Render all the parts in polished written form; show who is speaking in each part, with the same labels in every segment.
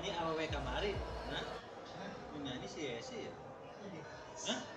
Speaker 1: nyanyi awewe kamari, nah, nyanyi si Esi ya, hah?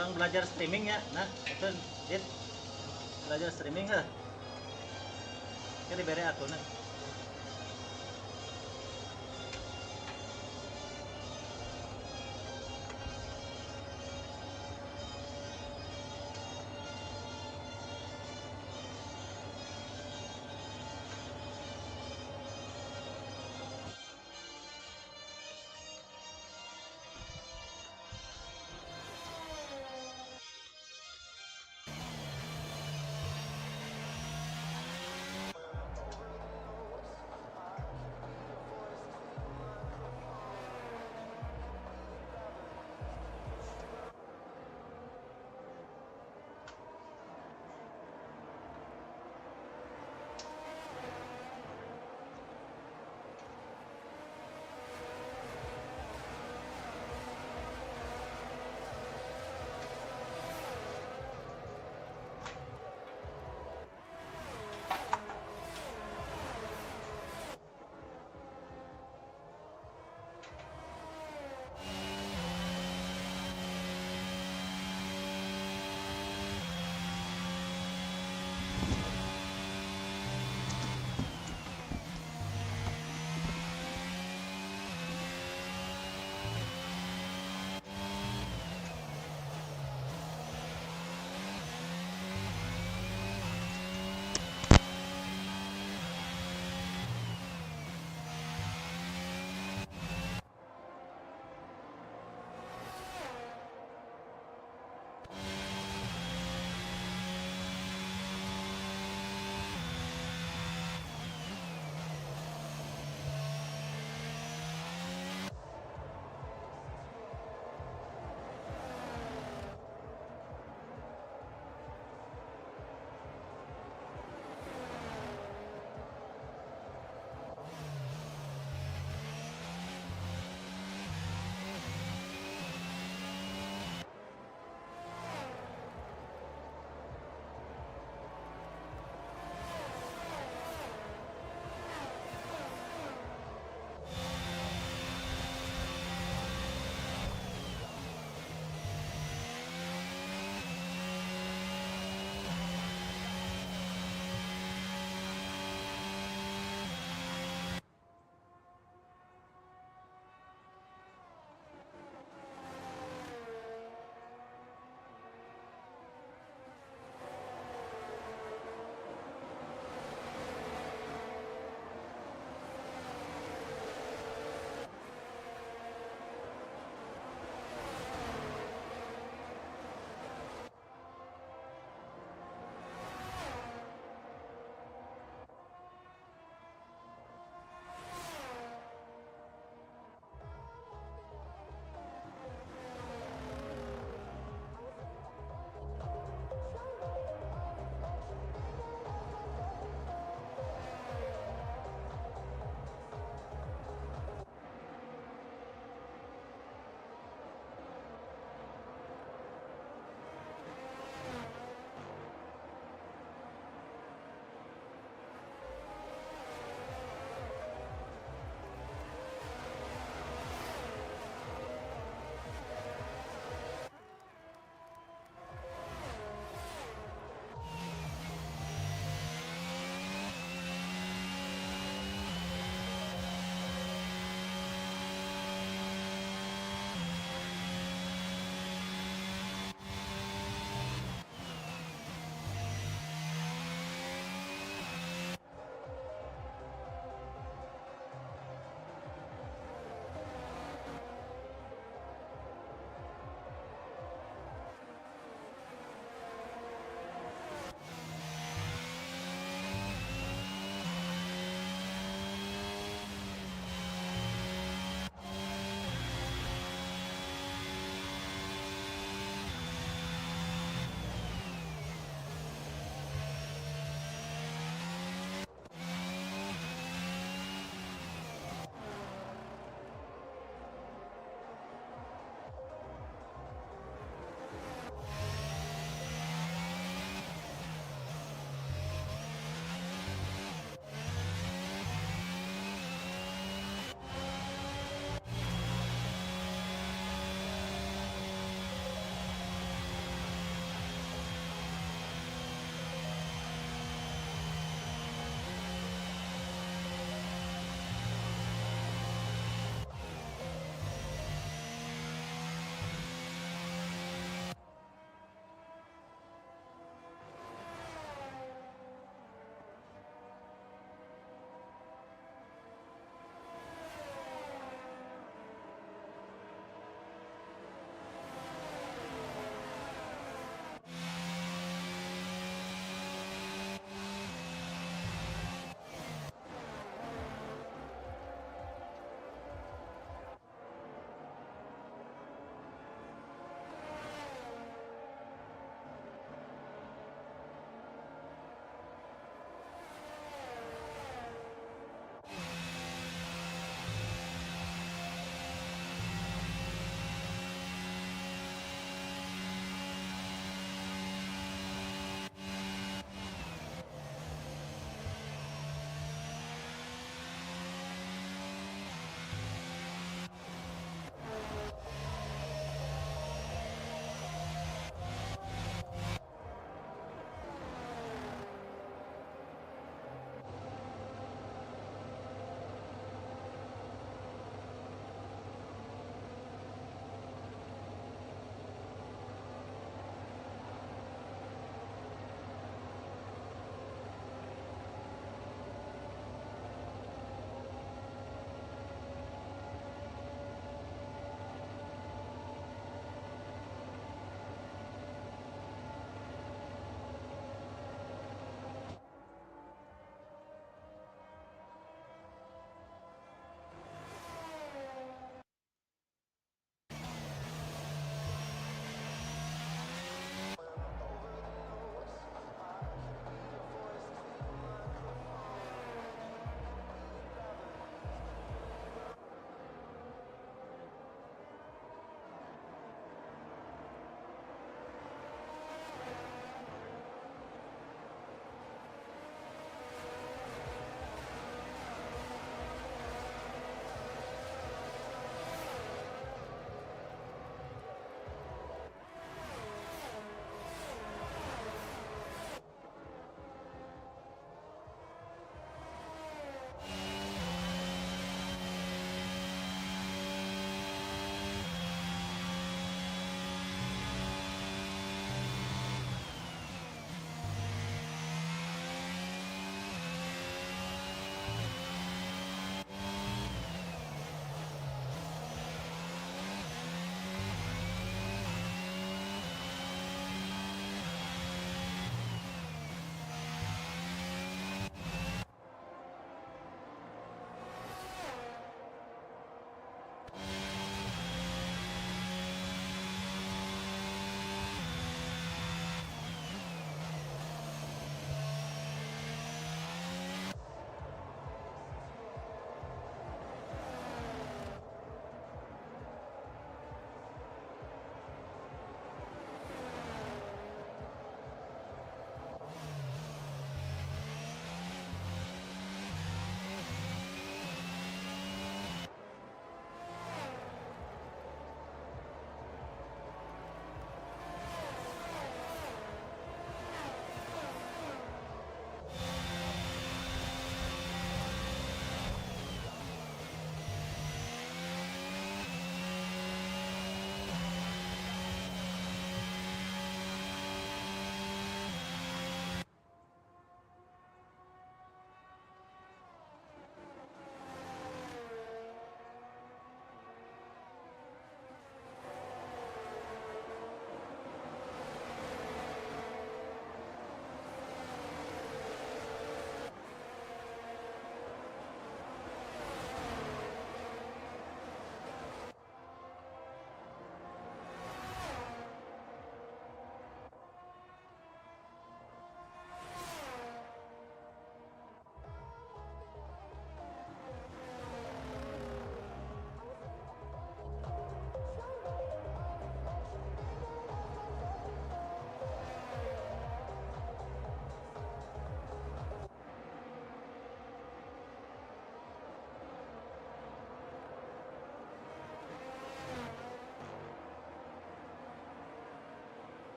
Speaker 1: tukang belajar streaming ya, nah itu dit belajar streaming lah, kan diberi akunnya.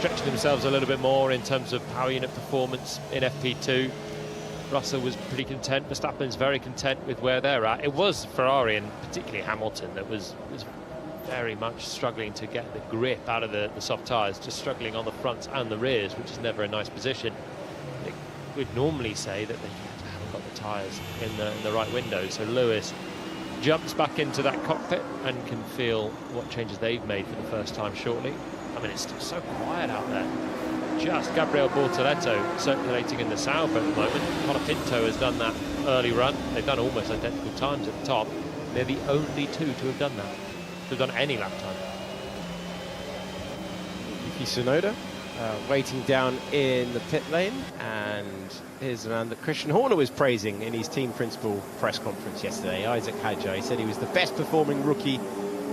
Speaker 2: stretching themselves a little bit more in terms of power unit performance in FP2. Russell was pretty content. Verstappen's very content with where they're at. It was Ferrari and particularly Hamilton that was very much struggling to get the grip out of the soft tyres, just struggling on the fronts and the rears, which is never a nice position. It would normally say that they haven't got the tyres in the right window. So Lewis jumps back into that cockpit and can feel what changes they've made for the first time shortly. I mean, it's still so quiet out there. Just Gabriel Bortoleto circulating in the south at the moment. Colapinto has done that early run. They've done almost identical times at the top. They're the only two to have done that, to have done any lap time.
Speaker 3: Yuki Tsunoda waiting down in the pit lane, and here's a man that Christian Horner was praising in his team principal press conference yesterday, Isaac Hadjar. He said he was the best performing rookie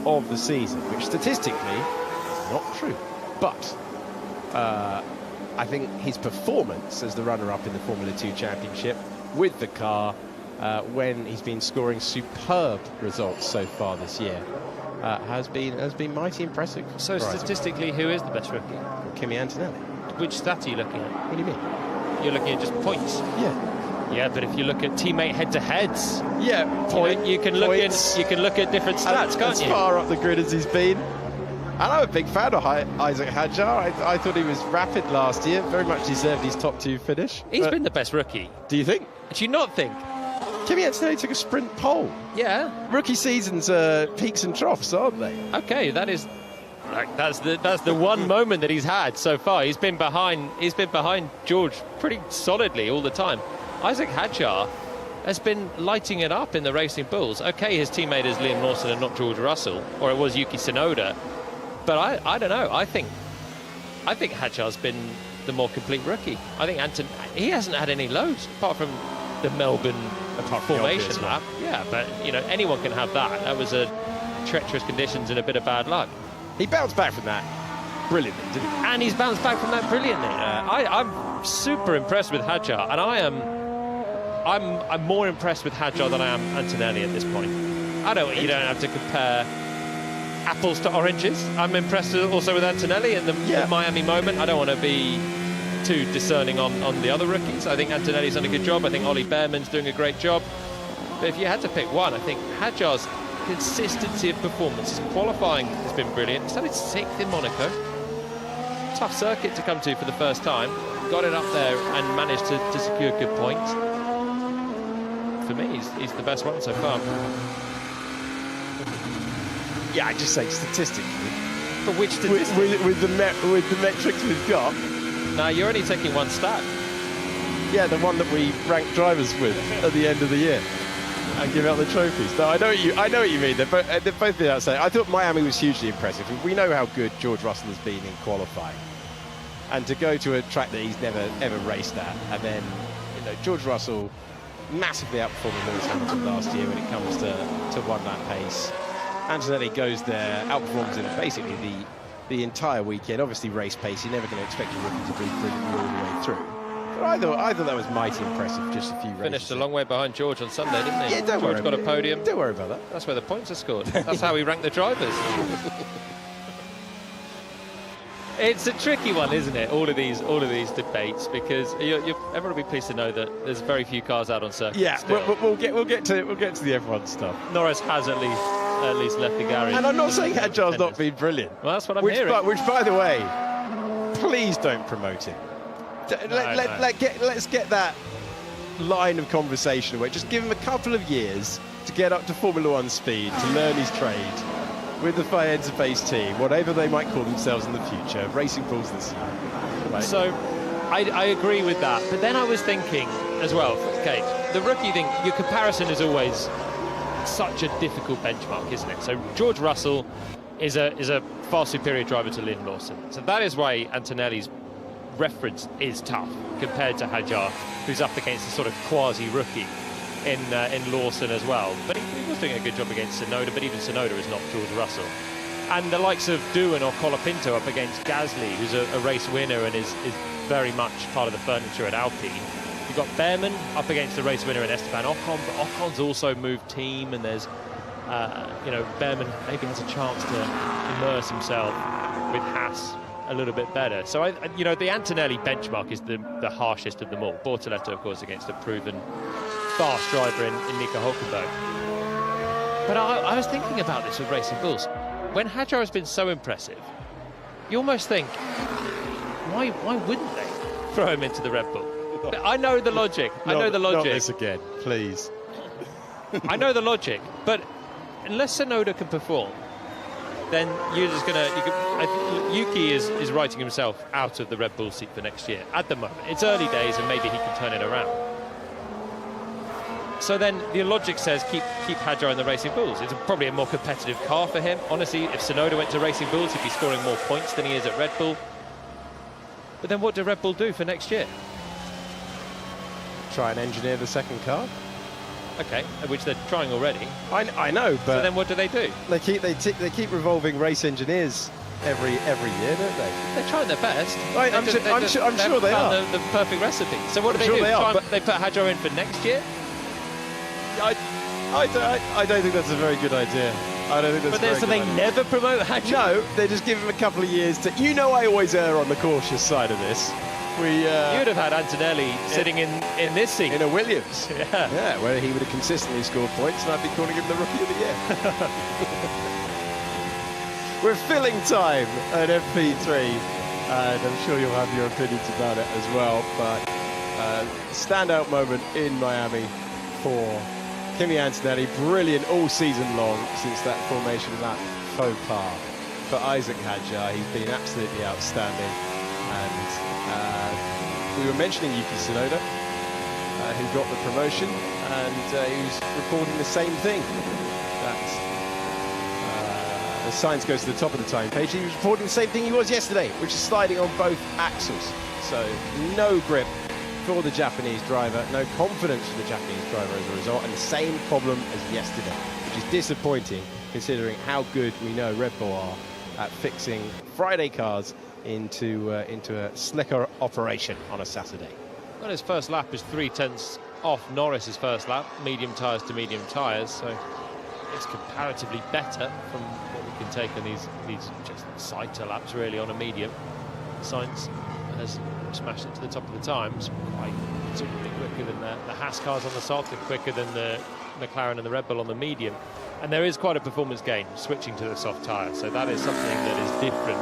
Speaker 3: of the season, which statistically is not true, but I think his performance as the runner-up in the Formula 2 Championship with the car, when he's been scoring superb results so far this year, has been mighty impressive.
Speaker 2: So statistically, who is the best rookie?
Speaker 3: Well, Kimi Antonelli.
Speaker 2: Which stat are you looking at?
Speaker 3: What do you mean?
Speaker 2: You're looking at just points.
Speaker 3: Yeah.
Speaker 2: Yeah, but if you look at teammate head-to-heads,
Speaker 3: point.
Speaker 2: You can look at different stats, can't you?
Speaker 3: As far up the grid as he's been. And I'm a big fan of Isaac Hadjar. I thought he was rapid last year, very much deserved his top 2 finish.
Speaker 2: He's been the best rookie.
Speaker 3: Do you think?
Speaker 2: Do you not think?
Speaker 3: Kimi Antonelli took a sprint pole.
Speaker 2: Yeah.
Speaker 3: Rookie seasons are peaks and troughs, aren't they?
Speaker 2: Okay, that's the one moment that he's had so far. He's been behind George pretty solidly all the time. Isaac Hadjar has been lighting it up in the Racing Bulls. Okay, his teammate is Liam Lawson and not George Russell, or it was Yuki Tsunoda. But I don't know. I think Hadjar's been the more complete rookie. I think he hasn't had any lows apart from the Melbourne formation lap. Yeah, but anyone can have that. That was a treacherous conditions and a bit of bad luck.
Speaker 3: He bounced back from that brilliantly, didn't he?
Speaker 2: And he's bounced back from that brilliantly. I'm super impressed with Hadjar, and I'm more impressed with Hadjar than I am Antonelli at this point. You don't have to compare apples to oranges. I'm impressed also with Antonelli in the Miami moment. I don't want to be too discerning on the other rookies. I think Antonelli's done a good job. I think Ollie Behrman's doing a great job. But if you had to pick one, I think Hadjar's consistency of performance. His qualifying has been brilliant. He started 6th in Monaco. Tough circuit to come to for the first time. Got it up there and managed to secure good points. For me, he's the best one so far.
Speaker 3: Yeah, I just say statistically.
Speaker 2: But which statistics?
Speaker 3: With the metrics we've got.
Speaker 2: No, you're only taking one stat.
Speaker 3: Yeah, the one that we rank drivers with at the end of the year and give out the trophies. No, I know what you mean. They're both the outside. I thought Miami was hugely impressive. We know how good George Russell has been in qualifying, and to go to a track that he's never ever raced at, and then George Russell massively outperforming Lewis Hamilton last year when it comes to one-lap pace. Antonelli goes there, outperforms him basically the entire weekend. Obviously race pace, you're never going to expect a rookie to be brilliantly all the way through. But I thought that was mighty impressive, just a few races.
Speaker 2: Finished a long way behind George on Sunday, didn't he?
Speaker 3: Yeah, don't worry.
Speaker 2: George got a podium.
Speaker 3: Don't worry about that.
Speaker 2: That's where the points are scored. That's how we rank the drivers. It's a tricky one, isn't it? All of these debates, because everyone will be pleased to know that there's very few cars out on circuit.
Speaker 3: Yeah, we'll get to the F1 stuff.
Speaker 2: Norris has at least left the garage.
Speaker 3: And I'm not saying Hadjar's not been brilliant.
Speaker 2: Well, that's what I'm hearing.
Speaker 3: Which, by the way, please don't promote him. Let's get that line of conversation away. Just give him a couple of years to get up to Formula 1 speed, to learn his trade with the Faenza-based team, whatever they might call themselves in the future, Racing Bulls this year. Right?
Speaker 2: So I agree with that. But then I was thinking as well, okay, the rookie thing, your comparison is always such a difficult benchmark, isn't it? So George Russell is a far superior driver to Liam Lawson. So that is why Antonelli's reference is tough compared to Hadjar, who's up against a sort of quasi-rookie in Lawson as well. But he was doing a good job against Tsunoda, but even Tsunoda is not George Russell. And the likes of Doohan or Colapinto up against Gasly, who's a race winner and is very much part of the furniture at Alpine. You've got Behrman up against the race winner in Esteban Ocon, but Ocon's also moved team, and there's, Behrman maybe has a chance to immerse himself with Haas a little bit better. So, the Antonelli benchmark is the harshest of them all. Bortoleto, of course, against a proven fast driver in Nico Hulkenberg. But I was thinking about this with Racing Bulls. When Hadjar has been so impressive, you almost think, why wouldn't they throw him into the Red Bull? I know the logic.
Speaker 3: Not this again, please.
Speaker 2: I know the logic, but unless Tsunoda can perform, then you're just Yuki is writing himself out of the Red Bull seat for next year at the moment. It's early days and maybe he can turn it around. So then the logic says keep Hadjar in the Racing Bulls. It's probably a more competitive car for him. Honestly, if Tsunoda went to Racing Bulls, he'd be scoring more points than he is at Red Bull. But then what do Red Bull do for next year?
Speaker 3: Try and engineer the second car.
Speaker 2: Okay, which they're trying already.
Speaker 3: I know, but
Speaker 2: so then what do? They
Speaker 3: keep revolving race engineers every year, don't they?
Speaker 2: They're trying their best.
Speaker 3: I'm sure they are.
Speaker 2: The perfect recipe. So what do they
Speaker 3: do?
Speaker 2: They put Hadjar in for next year?
Speaker 3: I don't think that's a very good idea. I don't think that's.
Speaker 2: But they never promote Hadjar.
Speaker 3: No, they just give him a couple of years to. I always err on the cautious side of this.
Speaker 2: You'd have had Antonelli sitting in this seat.
Speaker 3: In a Williams.
Speaker 2: Yeah,
Speaker 3: where he would have consistently scored points, and I'd be calling him the Rookie of the Year. We're filling time at FP3, and I'm sure you'll have your opinions about it as well. But standout moment in Miami for Kimi Antonelli. Brilliant all season long since that formation lap faux pas. For Isaac Hadjar, he's been absolutely outstanding. And we were mentioning Yuki Tsunoda, who got the promotion, and he was reporting the same thing. That the Sainz goes to the top of the time page. He was reporting the same thing he was yesterday, which is sliding on both axles. So no grip for the Japanese driver, no confidence for the Japanese driver as a result, and the same problem as yesterday, which is disappointing considering how good we know Red Bull are at fixing Friday cars into a slicker operation on a Saturday.
Speaker 2: Well, his first lap is 0.3 off Norris's first lap, medium tyres to medium tyres, so it's comparatively better from what we can take on these just sighter laps really on a medium. Sainz has smashed it to the top of the times, quite considerably quicker than the Haas cars on the soft and quicker than the McLaren and the Red Bull on the medium. And there is quite a performance gain switching to the soft tyre, so that is something that is different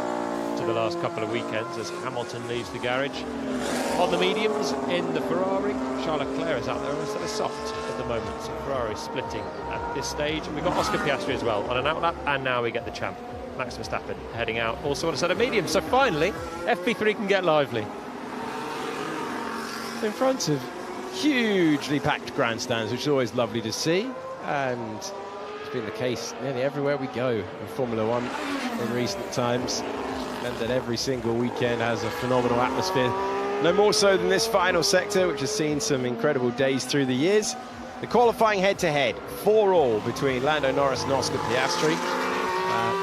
Speaker 2: to the last couple of weekends as Hamilton leaves the garage. On the mediums in the Ferrari, Charles Leclerc is out there instead of soft at the moment, so Ferrari splitting at this stage. We've got Oscar Piastri as well on an outlap, and now we get the champ, Max Verstappen, heading out also on a set of mediums. So finally, FP3 can get lively.
Speaker 3: In front of hugely packed grandstands, which is always lovely to see, and it's been the case nearly everywhere we go in Formula One in recent times. And that every single weekend has a phenomenal atmosphere. No more so than this final sector, which has seen some incredible days through the years. The qualifying head-to-head, 4-all between Lando Norris and Oscar Piastri.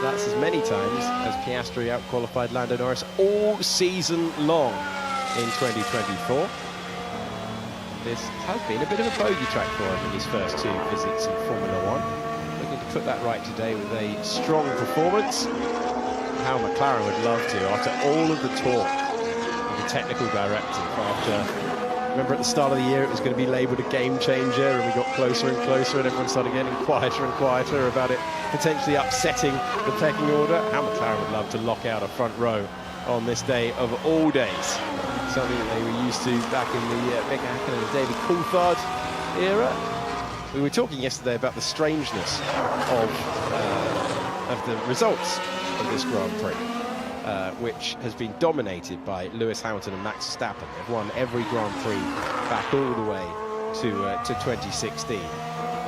Speaker 3: That's as many times as Piastri out-qualified Lando Norris all season long in 2024. This has been a bit of a bogey track for him in his first two visits in Formula One. Looking to put that right today with a strong performance. How McLaren would love to, after all of the talk of the technical directive, remember at the start of the year it was going to be labelled a game changer, and we got closer and closer and everyone started getting quieter and quieter about it potentially upsetting the pecking order. How McLaren would love to lock out a front row on this day of all days. Something that they were used to back in the Mick Hakkinen and David Coulthard era. We were talking yesterday about the strangeness of the results of this Grand Prix, which has been dominated by Lewis Hamilton and Max Verstappen. They've won every Grand Prix back all the way to 2016.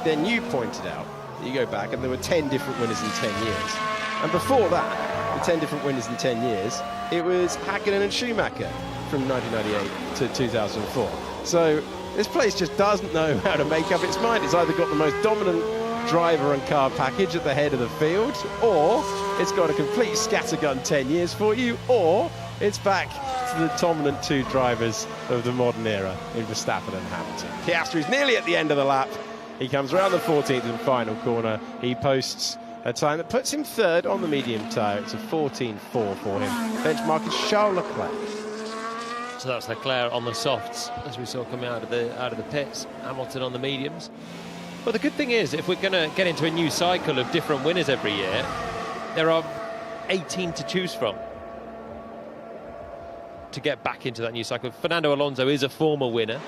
Speaker 3: Then you pointed out that you go back and there were 10 different winners in 10 years. And before that, the 10 different winners in 10 years, it was Hakkinen and Schumacher from 1998 to 2004. So this place just doesn't know how to make up its mind. It's either got the most dominant driver and car package at the head of the field, or it's got a complete scattergun 10 years for you, or it's back to the dominant two drivers of the modern era in Verstappen and Hamilton. Piastri's nearly at the end of the lap. He comes around the 14th and final corner. He posts A time that puts him third on the medium tyre. It's a 14.4 for him. Benchmark is Charles Leclerc.
Speaker 2: So that's Leclerc on the softs, as we saw coming out of the pits. Hamilton on the mediums. But the good thing is, if we're going to get into a new cycle of different winners every year, there are 18 to choose from to get back into that new cycle. Fernando Alonso is a former winner,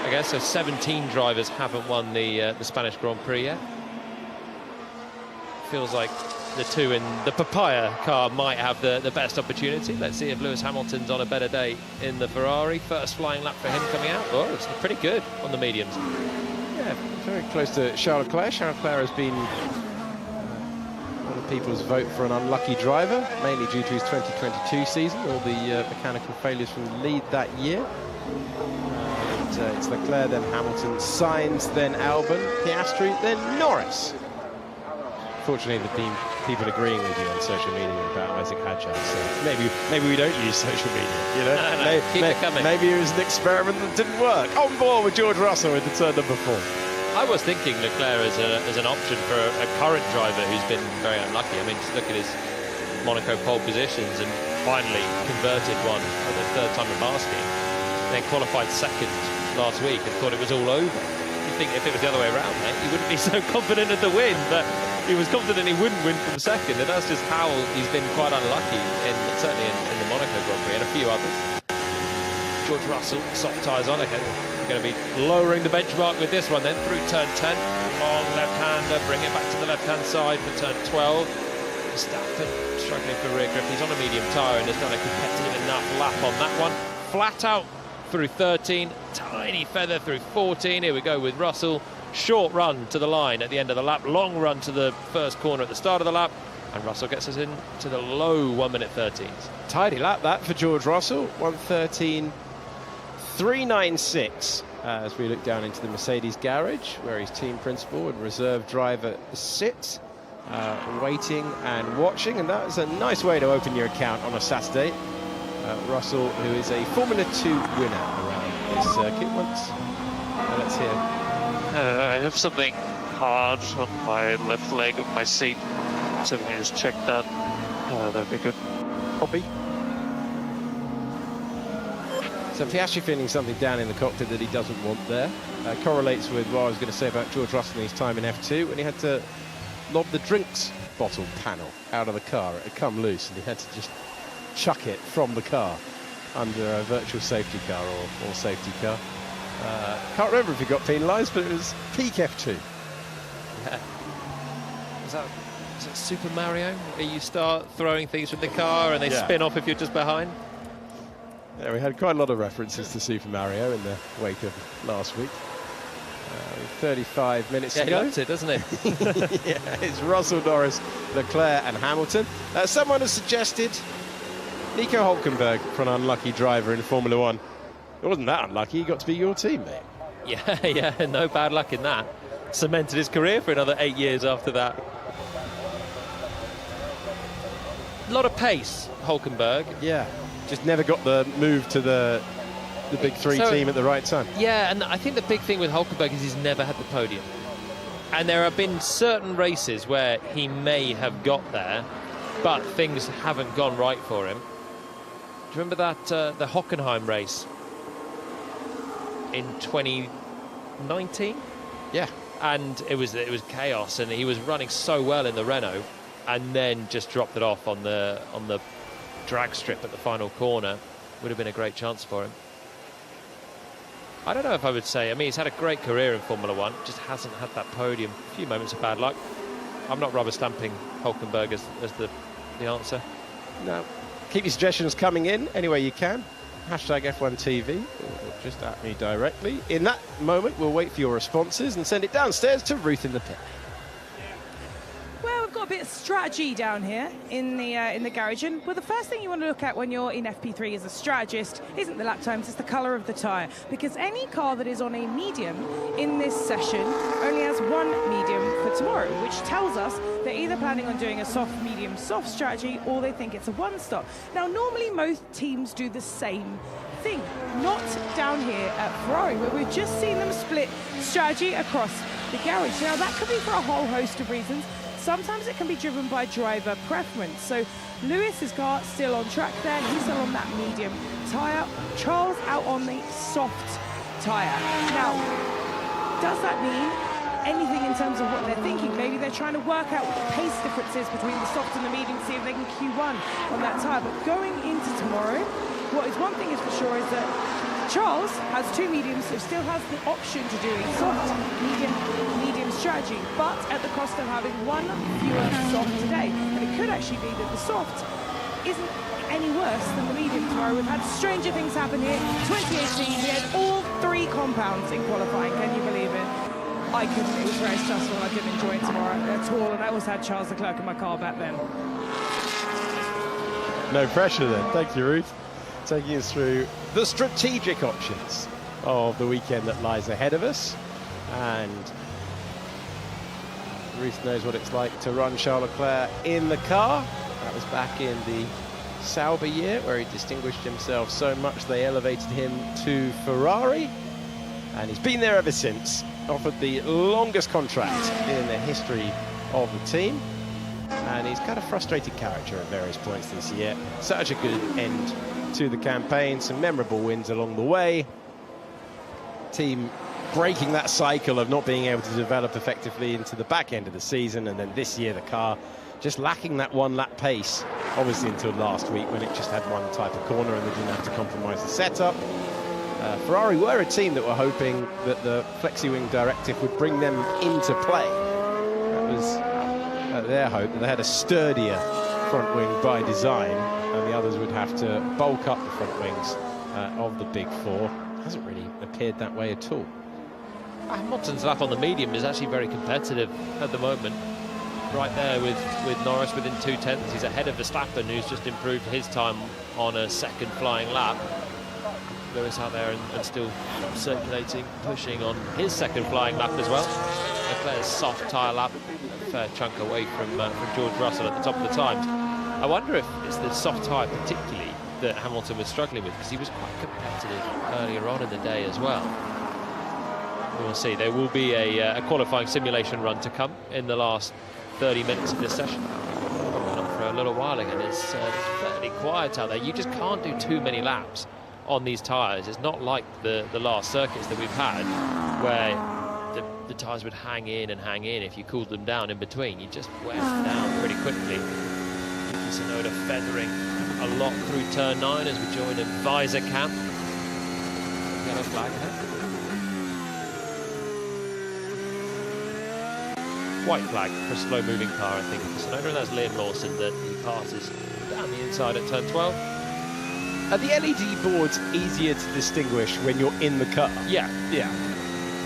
Speaker 2: I guess, so 17 drivers haven't won the Spanish Grand Prix yet. Feels like the two in the papaya car might have the best opportunity. Let's see if Lewis Hamilton's on a better day in the Ferrari. First flying lap for him coming out. Oh, it's pretty good on the mediums.
Speaker 3: Yeah, very close to Charles Leclerc. Charles Leclerc has been one of people's vote for an unlucky driver, mainly due to his 2022 season, all the mechanical failures from the lead that year. It's Leclerc, then Hamilton, Sainz, then Albon, Piastri, then Norris. Fortunately, the people agreeing with you on social media about Isaac Hadjar, so maybe we don't use social media, you know?
Speaker 2: No, keep it coming.
Speaker 3: Maybe it was an experiment that didn't work. On board with George Russell with the turn number 4.
Speaker 2: I was thinking Leclerc as an option for a current driver who's been very unlucky. I mean, just look at his Monaco pole positions and finally converted one for the third time in basking. Then qualified second last week and thought it was all over. You think if it was the other way around, mate, he wouldn't be so confident of the win, but he was confident he wouldn't win from second, and that's just how he's been quite unlucky, certainly in the Monaco Grand Prix and a few others. George Russell, soft tyres on. Okay, we're going to be lowering the benchmark with this one then through turn 10. Long left-hander, bring it back to the left-hand side for turn 12. Verstappen struggling for rear grip. He's on a medium tyre and has done a competitive enough lap on that one. Flat out through 13, tiny feather through 14. Here we go with Russell. Short run to the line at the end of the lap, long run to the first corner at the start of the lap, and Russell gets us into the low 1 minute 13s.
Speaker 3: Tidy lap that for George Russell, 1:13.396 as we look down into the Mercedes garage where his team principal and reserve driver sit, waiting and watching, and that is a nice way to open your account on a Saturday. Russell, who is a Formula 2 winner around this circuit once. Let's hear.
Speaker 4: I have something hard on my left leg of my seat, so if we can just check that, that'd be good.
Speaker 3: Copy. So Piastri feeling something down in the cockpit that he doesn't want there. Correlates with what I was going to say about George Russell and his time in F2 when he had to lob the drinks bottle panel out of the car. It had come loose and he had to just chuck it from the car under a virtual safety car or safety car. Can't remember if he got penalised, but it was peak F2.
Speaker 2: Yeah. Is that Super Mario? Where you start throwing things from the car and they spin off if you're just behind?
Speaker 3: Yeah, we had quite a lot of references to Super Mario in the wake of last week. 35 minutes to go.
Speaker 2: He loves it, doesn't he?
Speaker 3: Yeah, it's Russell, Norris, Leclerc and Hamilton. Someone has suggested Nico Hülkenberg for an unlucky driver in Formula 1. It wasn't that unlucky, he got to be your team, mate.
Speaker 2: Yeah, no bad luck in that. Cemented his career for another 8 years after that. A lot of pace, Hülkenberg.
Speaker 3: Yeah, just never got the move to the big three team at the right time.
Speaker 2: Yeah, and I think the big thing with Hülkenberg is he's never had the podium. And there have been certain races where he may have got there, but things haven't gone right for him. Do you remember that the Hockenheim race in 2019?
Speaker 3: Yeah.
Speaker 2: And it was chaos, and he was running so well in the Renault, and then just dropped it off on the drag strip at the final corner. Would have been a great chance for him. I don't know if I would say. I mean, he's had a great career in Formula 1, just hasn't had that podium. A few moments of bad luck. I'm not rubber stamping Hülkenberg as the answer.
Speaker 3: No. Keep your suggestions coming in any way you can. Hashtag F1TV, or just at me directly. In that moment, we'll wait for your responses and send it downstairs to Ruth in the pit.
Speaker 5: Well, we've got a bit of strategy down here in the garage, and well, the first thing you want to look at when you're in FP3 as a strategist isn't the lap times, it's the colour of the tyre, because any car that is on a medium in this session only has one medium for tomorrow, which tells us they're either planning on doing a soft, medium, soft strategy, or they think it's a one-stop. Now, normally most teams do the same thing, not down here at Ferrari, where we've just seen them split strategy across the garage. Now, that could be for a whole host of reasons. sometimes it can be driven by driver preference. So Lewis's car still on track there, he's still on that medium tyre. Charles out on the soft tyre. Now, does that mean anything in terms of what they're thinking? Maybe they're trying to work out what the pace differences between the soft and the medium, see if they can Q1 on that tyre. But going into tomorrow, one thing is for sure is that Charles has 2 mediums, so still has the option to do a soft, medium strategy, but at the cost of having 1 fewer soft today. And it could actually be that the soft isn't any worse than the medium tomorrow. We've had stranger things happen here. 2018, we had all 3 compounds in qualifying. Can you believe it? I couldn't. It was very stressful. I didn't enjoy it tomorrow at all. And I always had Charles Leclerc in my car back then.
Speaker 3: No pressure then. Thank you, Ruth. Taking us through the strategic options of the weekend that lies ahead of us. And Ruth knows what it's like to run Charles Leclerc in the car. That was back in the Sauber year, where he distinguished himself so much they elevated him to Ferrari. And he's been there ever since, offered the longest contract in the history of the team. And he's kind of frustrated character at various points this year. Such a good end to the campaign, some memorable wins along the way. Team breaking that cycle of not being able to develop effectively into the back end of the season, and then this year the car just lacking that 1 lap pace, obviously until last week when it just had 1 type of corner and they didn't have to compromise the setup. Ferrari were a team that were hoping that the flexi-wing directive would bring them into play. That was their hope, that they had a sturdier front wing by design, and the others would have to bulk up the front wings of the Big Four. Hasn't really appeared that way at all.
Speaker 2: Hamilton's lap on the medium is actually very competitive at the moment. Right there with Norris within 2/10. He's ahead of Verstappen, who's just improved his time on a second flying lap. Lewis out there and still circulating, pushing on his second flying lap as well. Leclerc's soft tyre lap, a fair chunk away from George Russell at the top of the times. I wonder if it's the soft tyre particularly that Hamilton was struggling with, because he was quite competitive earlier on in the day as well. We'll see. There will be a qualifying simulation run to come in the last 30 minutes of this session. Probably not for a little while again. It's fairly quiet out there. You just can't do too many laps on these tyres. It's not like the last circuits that we've had, where the tyres would hang in if you cooled them down in between. You just wear them down pretty quickly. Yuki Tsunoda feathering a lot through turn 9 as we join in visor camp. Yellow flag ahead. White flag for a slow-moving car, I think, for Tsunoda, and that's Liam Lawson that he passes down the inside at turn 12.
Speaker 3: Are the LED boards easier to distinguish when you're in the car?
Speaker 2: Yeah.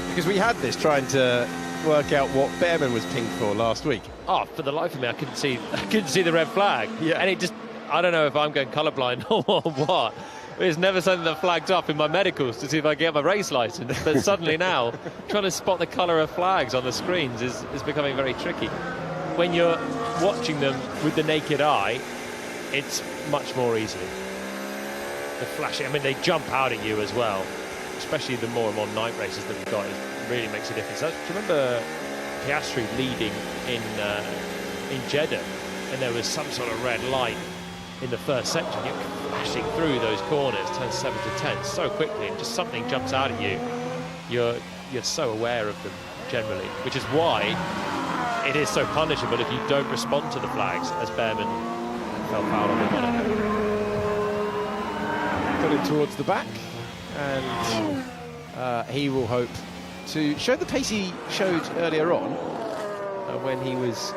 Speaker 3: Because we had this trying to work out what Behrman was pinged for last week.
Speaker 2: Oh, for the life of me, I couldn't see the red flag.
Speaker 3: Yeah.
Speaker 2: And it just, I don't know if I'm going colourblind or what. It's never something that flags up in my medicals to see if I get my race licence. But suddenly now, trying to spot the colour of flags on the screens is becoming very tricky. When you're watching them with the naked eye, it's much more easy. The flashing, I mean, they jump out at you as well, especially the more and more night races that we've got. It really makes a difference. Do you remember Piastri leading in Jeddah, and there was some sort of red light in the first section? You're flashing through those corners, turns 7 to 10 so quickly, and just something jumps out at you. You're so aware of them generally, which is why it is so punishable if you don't respond to the flags, as Behrman fell foul on him on it.
Speaker 3: Put him towards the back, and he will hope to show the pace he showed earlier on when he was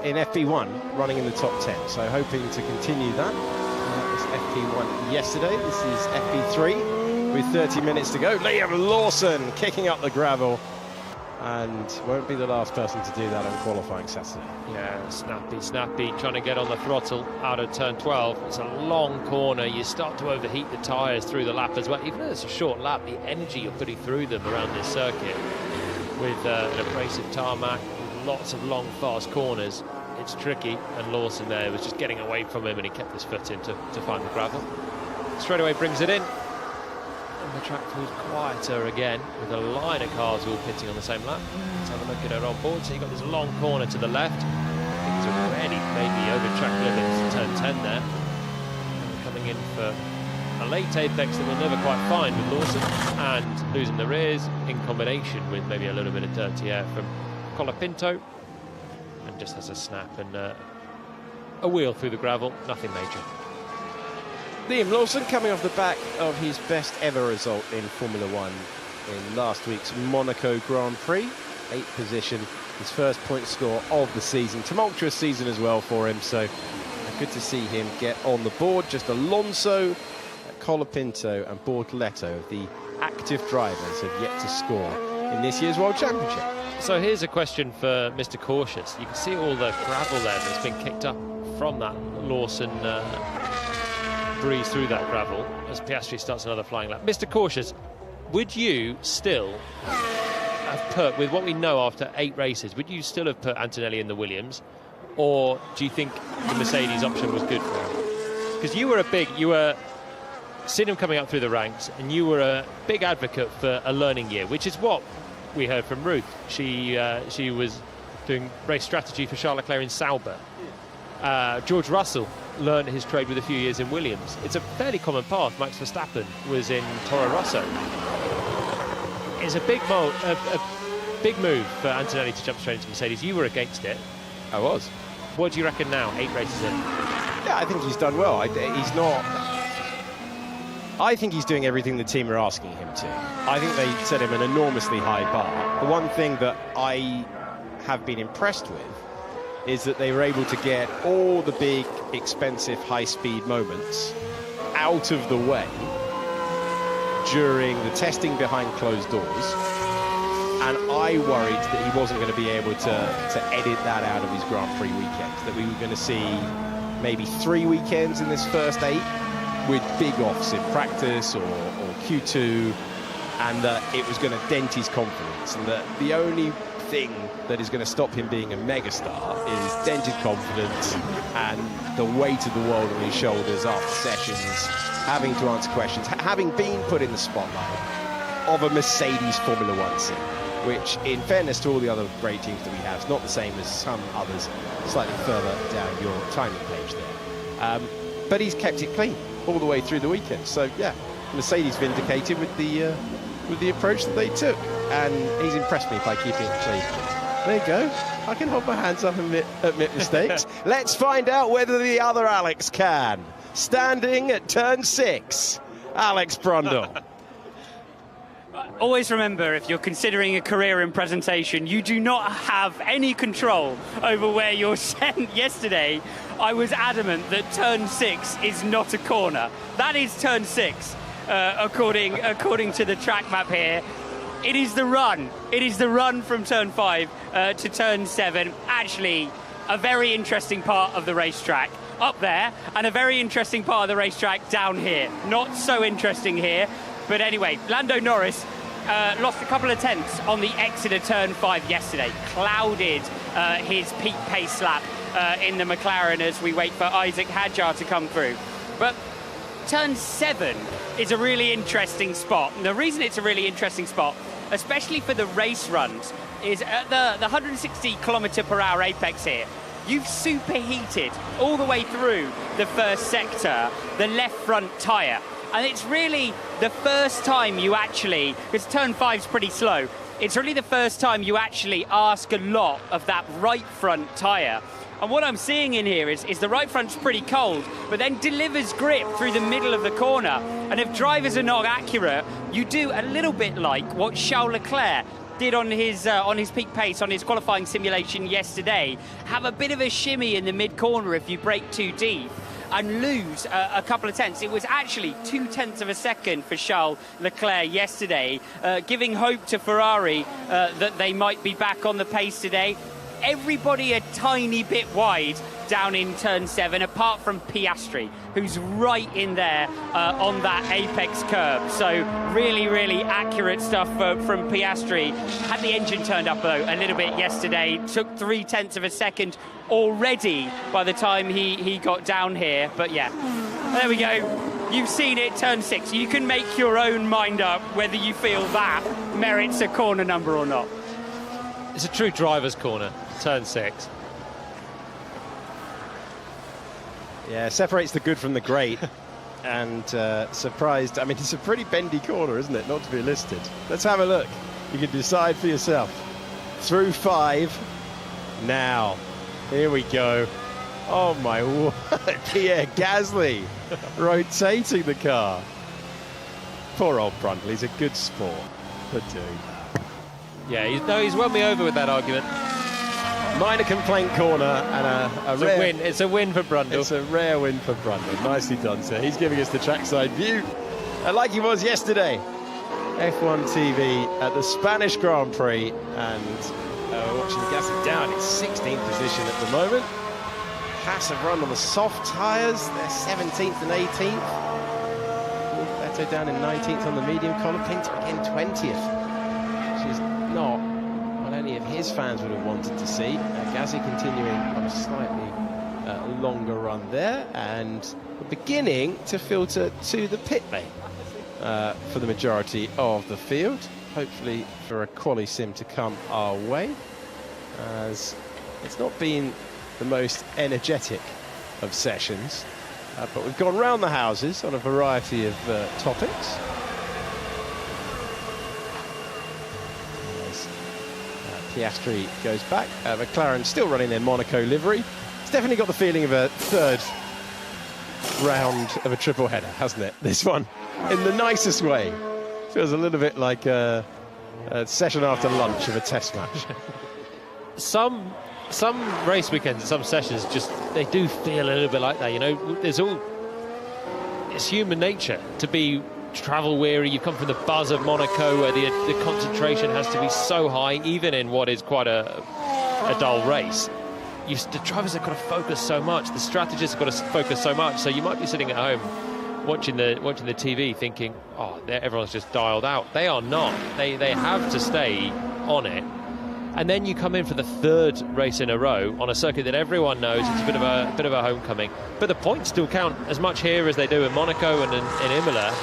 Speaker 3: in FP1 running in the top 10, so hoping to continue that. That was FP1 yesterday. This is FP3 with 30 minutes to go. Liam Lawson kicking up the gravel, and won't be the last person to do that on qualifying Saturday.
Speaker 2: Yeah, snappy, trying to get on the throttle out of turn 12. It's a long corner. You start to overheat the tyres through the lap as well. Even though it's a short lap, the energy you're putting through them around this circuit with an abrasive tarmac, with lots of long, fast corners, it's tricky. And Lawson there was just getting away from him, and he kept his foot in to find the gravel. Straight away brings it in. And the track feels quieter again, with a line of cars all pitting on the same lap. Let's have a look at her on board. So you've got this long corner to the left. I think he's already maybe over track limits, turn 10 there. And coming in for a late apex that we'll never quite find with Lawson, and losing the rears in combination with maybe a little bit of dirty air from Colapinto, and just has a snap and a wheel through the gravel, nothing major.
Speaker 3: Liam Lawson coming off the back of his best ever result in Formula One in last week's Monaco Grand Prix. 8th position, his first point score of the season. Tumultuous season as well for him, so good to see him get on the board. Just Alonso, Colapinto and Bortoleto, the active drivers, have yet to score in this year's World Championship.
Speaker 2: So here's a question for Mr. Cautious. You can see all the gravel there that's been kicked up from that Lawson breeze through that gravel as Piastri starts another flying lap. Mr. Cautious, would you still have put, with what we know after 8 races, would you still have put Antonelli in the Williams, or do you think the Mercedes option was good for him? Because you were seeing him coming up through the ranks, and you were a big advocate for a learning year, which is what we heard from Ruth. She was doing race strategy for Charles Leclerc in Sauber. George Russell learned his trade with a few years in Williams. It's a fairly common path. Max Verstappen was in Toro Rosso. It's a big move for Antonelli to jump straight into Mercedes. You were against it.
Speaker 3: I was.
Speaker 2: What do you reckon now, 8 races in?
Speaker 3: Yeah, I think he's done well. I think he's doing everything the team are asking him to. I think they set him an enormously high bar. The one thing that I have been impressed with is that they were able to get all the big, expensive, high-speed moments out of the way during the testing behind closed doors. And I worried that he wasn't going to be able to edit that out of his Grand Prix weekends, that we were going to see maybe 3 weekends in this first 8 with big offs in practice or Q2, and that it was going to dent his confidence, and that the only thing that is going to stop him being a megastar is dented confidence and the weight of the world on his shoulders after sessions, having to answer questions, having been put in the spotlight of a Mercedes Formula One seat, which, in fairness to all the other great teams that we have, is not the same as some others slightly further down your timing page there. But he's kept it clean all the way through the weekend. So yeah, Mercedes vindicated with the approach that they took, and he's impressed me by keeping it clean. There you go. I can hold my hands up and admit mistakes. Let's find out whether the other Alex can. Standing at turn 6, Alex Brundle.
Speaker 6: Always remember, if you're considering a career in presentation, you do not have any control over where you're sent. Yesterday, I was adamant that turn 6 is not a corner. That is turn 6, according to the track map here. It is the run. It is the run from turn 5 to turn 7. Actually, a very interesting part of the racetrack up there, and a very interesting part of the racetrack down here. Not so interesting here. But anyway, Lando Norris lost a couple of tenths on the exit of turn 5 yesterday. Clouded his peak pace lap in the McLaren as we wait for Isaac Hadjar to come through. But turn 7 is a really interesting spot. And the reason it's a really interesting spot, especially for the race runs, is at the 160 kilometre per hour apex here. You've superheated all the way through the first sector, the left front tyre. And it's really the first time you actually, because turn 5's pretty slow, it's really the first time you actually ask a lot of that right front tyre. And what I'm seeing in here is the right front's pretty cold, but then delivers grip through the middle of the corner. And if drivers are not accurate, you do a little bit like what Charles Leclerc did on his peak pace, on his qualifying simulation yesterday. Have a bit of a shimmy in the mid-corner if you brake too deep, and lose a couple of tenths. It was actually 0.2 of a second for Charles Leclerc yesterday, giving hope to Ferrari that they might be back on the pace today. Everybody a tiny bit wide down in turn 7, apart from Piastri, who's right in there on that apex curve. So really, really accurate stuff from Piastri. Had the engine turned up, though, a little bit yesterday. Took 0.3 of a second already by the time he got down here. But yeah, there we go. You've seen it, turn 6. You can make your own mind up whether you feel that merits a corner number or not.
Speaker 2: It's a true driver's corner, turn 6.
Speaker 3: Yeah, separates the good from the great. And surprised, I mean, it's a pretty bendy corner, isn't it, not to be listed. Let's have a look. You can decide for yourself. Through 5. Now, here we go. Oh my word, Pierre Gasly rotating the car. Poor old Brundle, he's a good sport for doing that.
Speaker 2: Yeah, he's won me over with that argument.
Speaker 3: Minor complaint corner and a rare
Speaker 2: win. It's a win for Brundle.
Speaker 3: It's a rare win for Brundle. Nicely done, sir. He's giving us the trackside view, like he was yesterday. F1 TV at the Spanish Grand Prix, and watching Gasly down in 16th position at the moment. Haas have run on the soft tyres. They're 17th and 18th. Beto down in 19th on the medium collar. Pinto again 20th. Which is not what any of his fans would have wanted to see. Gasly continuing on a slightly longer run there, and beginning to filter to the pit lane for the majority of the field. Hopefully for a quali sim to come our way, as it's not been the most energetic of sessions, but we've gone round the houses on a variety of topics. As Piastri goes back, McLaren still running their Monaco livery. It's definitely got the feeling of a third round of a triple header, hasn't it? This one, in the nicest way. Feels a little bit like a session after lunch of a test match.
Speaker 2: Some race weekends, some sessions, just they do feel a little bit like that. You know, it's human nature to be travel weary. You come from the buzz of Monaco, where the concentration has to be so high, even in what is quite a dull race. The drivers have got to focus so much. The strategists have got to focus so much. So you might be sitting at home watching the TV, thinking, "Oh, everyone's just dialed out." They are not. They have to stay on it. And then you come in for the third race in a row on a circuit that everyone knows it's a bit of a homecoming. But the points still count as much here as they do in Monaco and in Imola.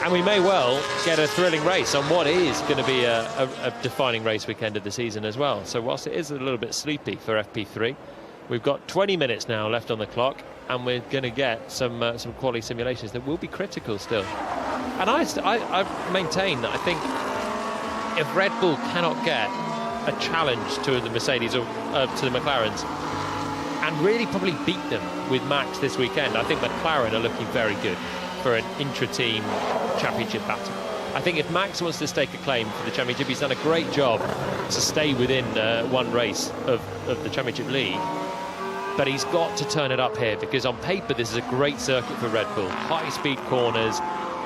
Speaker 2: And we may well get a thrilling race on what is going to be a defining race weekend of the season as well. So whilst it is a little bit sleepy for FP3, we've got 20 minutes now left on the clock, and we're going to get some quality simulations that will be critical still. And I maintain that I think if Red Bull cannot get a challenge to the Mercedes or to the McLarens and really probably beat them with Max this weekend, I think McLaren are looking very good for an intra-team championship battle. I think if Max wants to stake a claim for the championship, he's done a great job to stay within one race of the championship lead, but he's got to turn it up here, because on paper this is a great circuit for Red Bull. High-speed corners,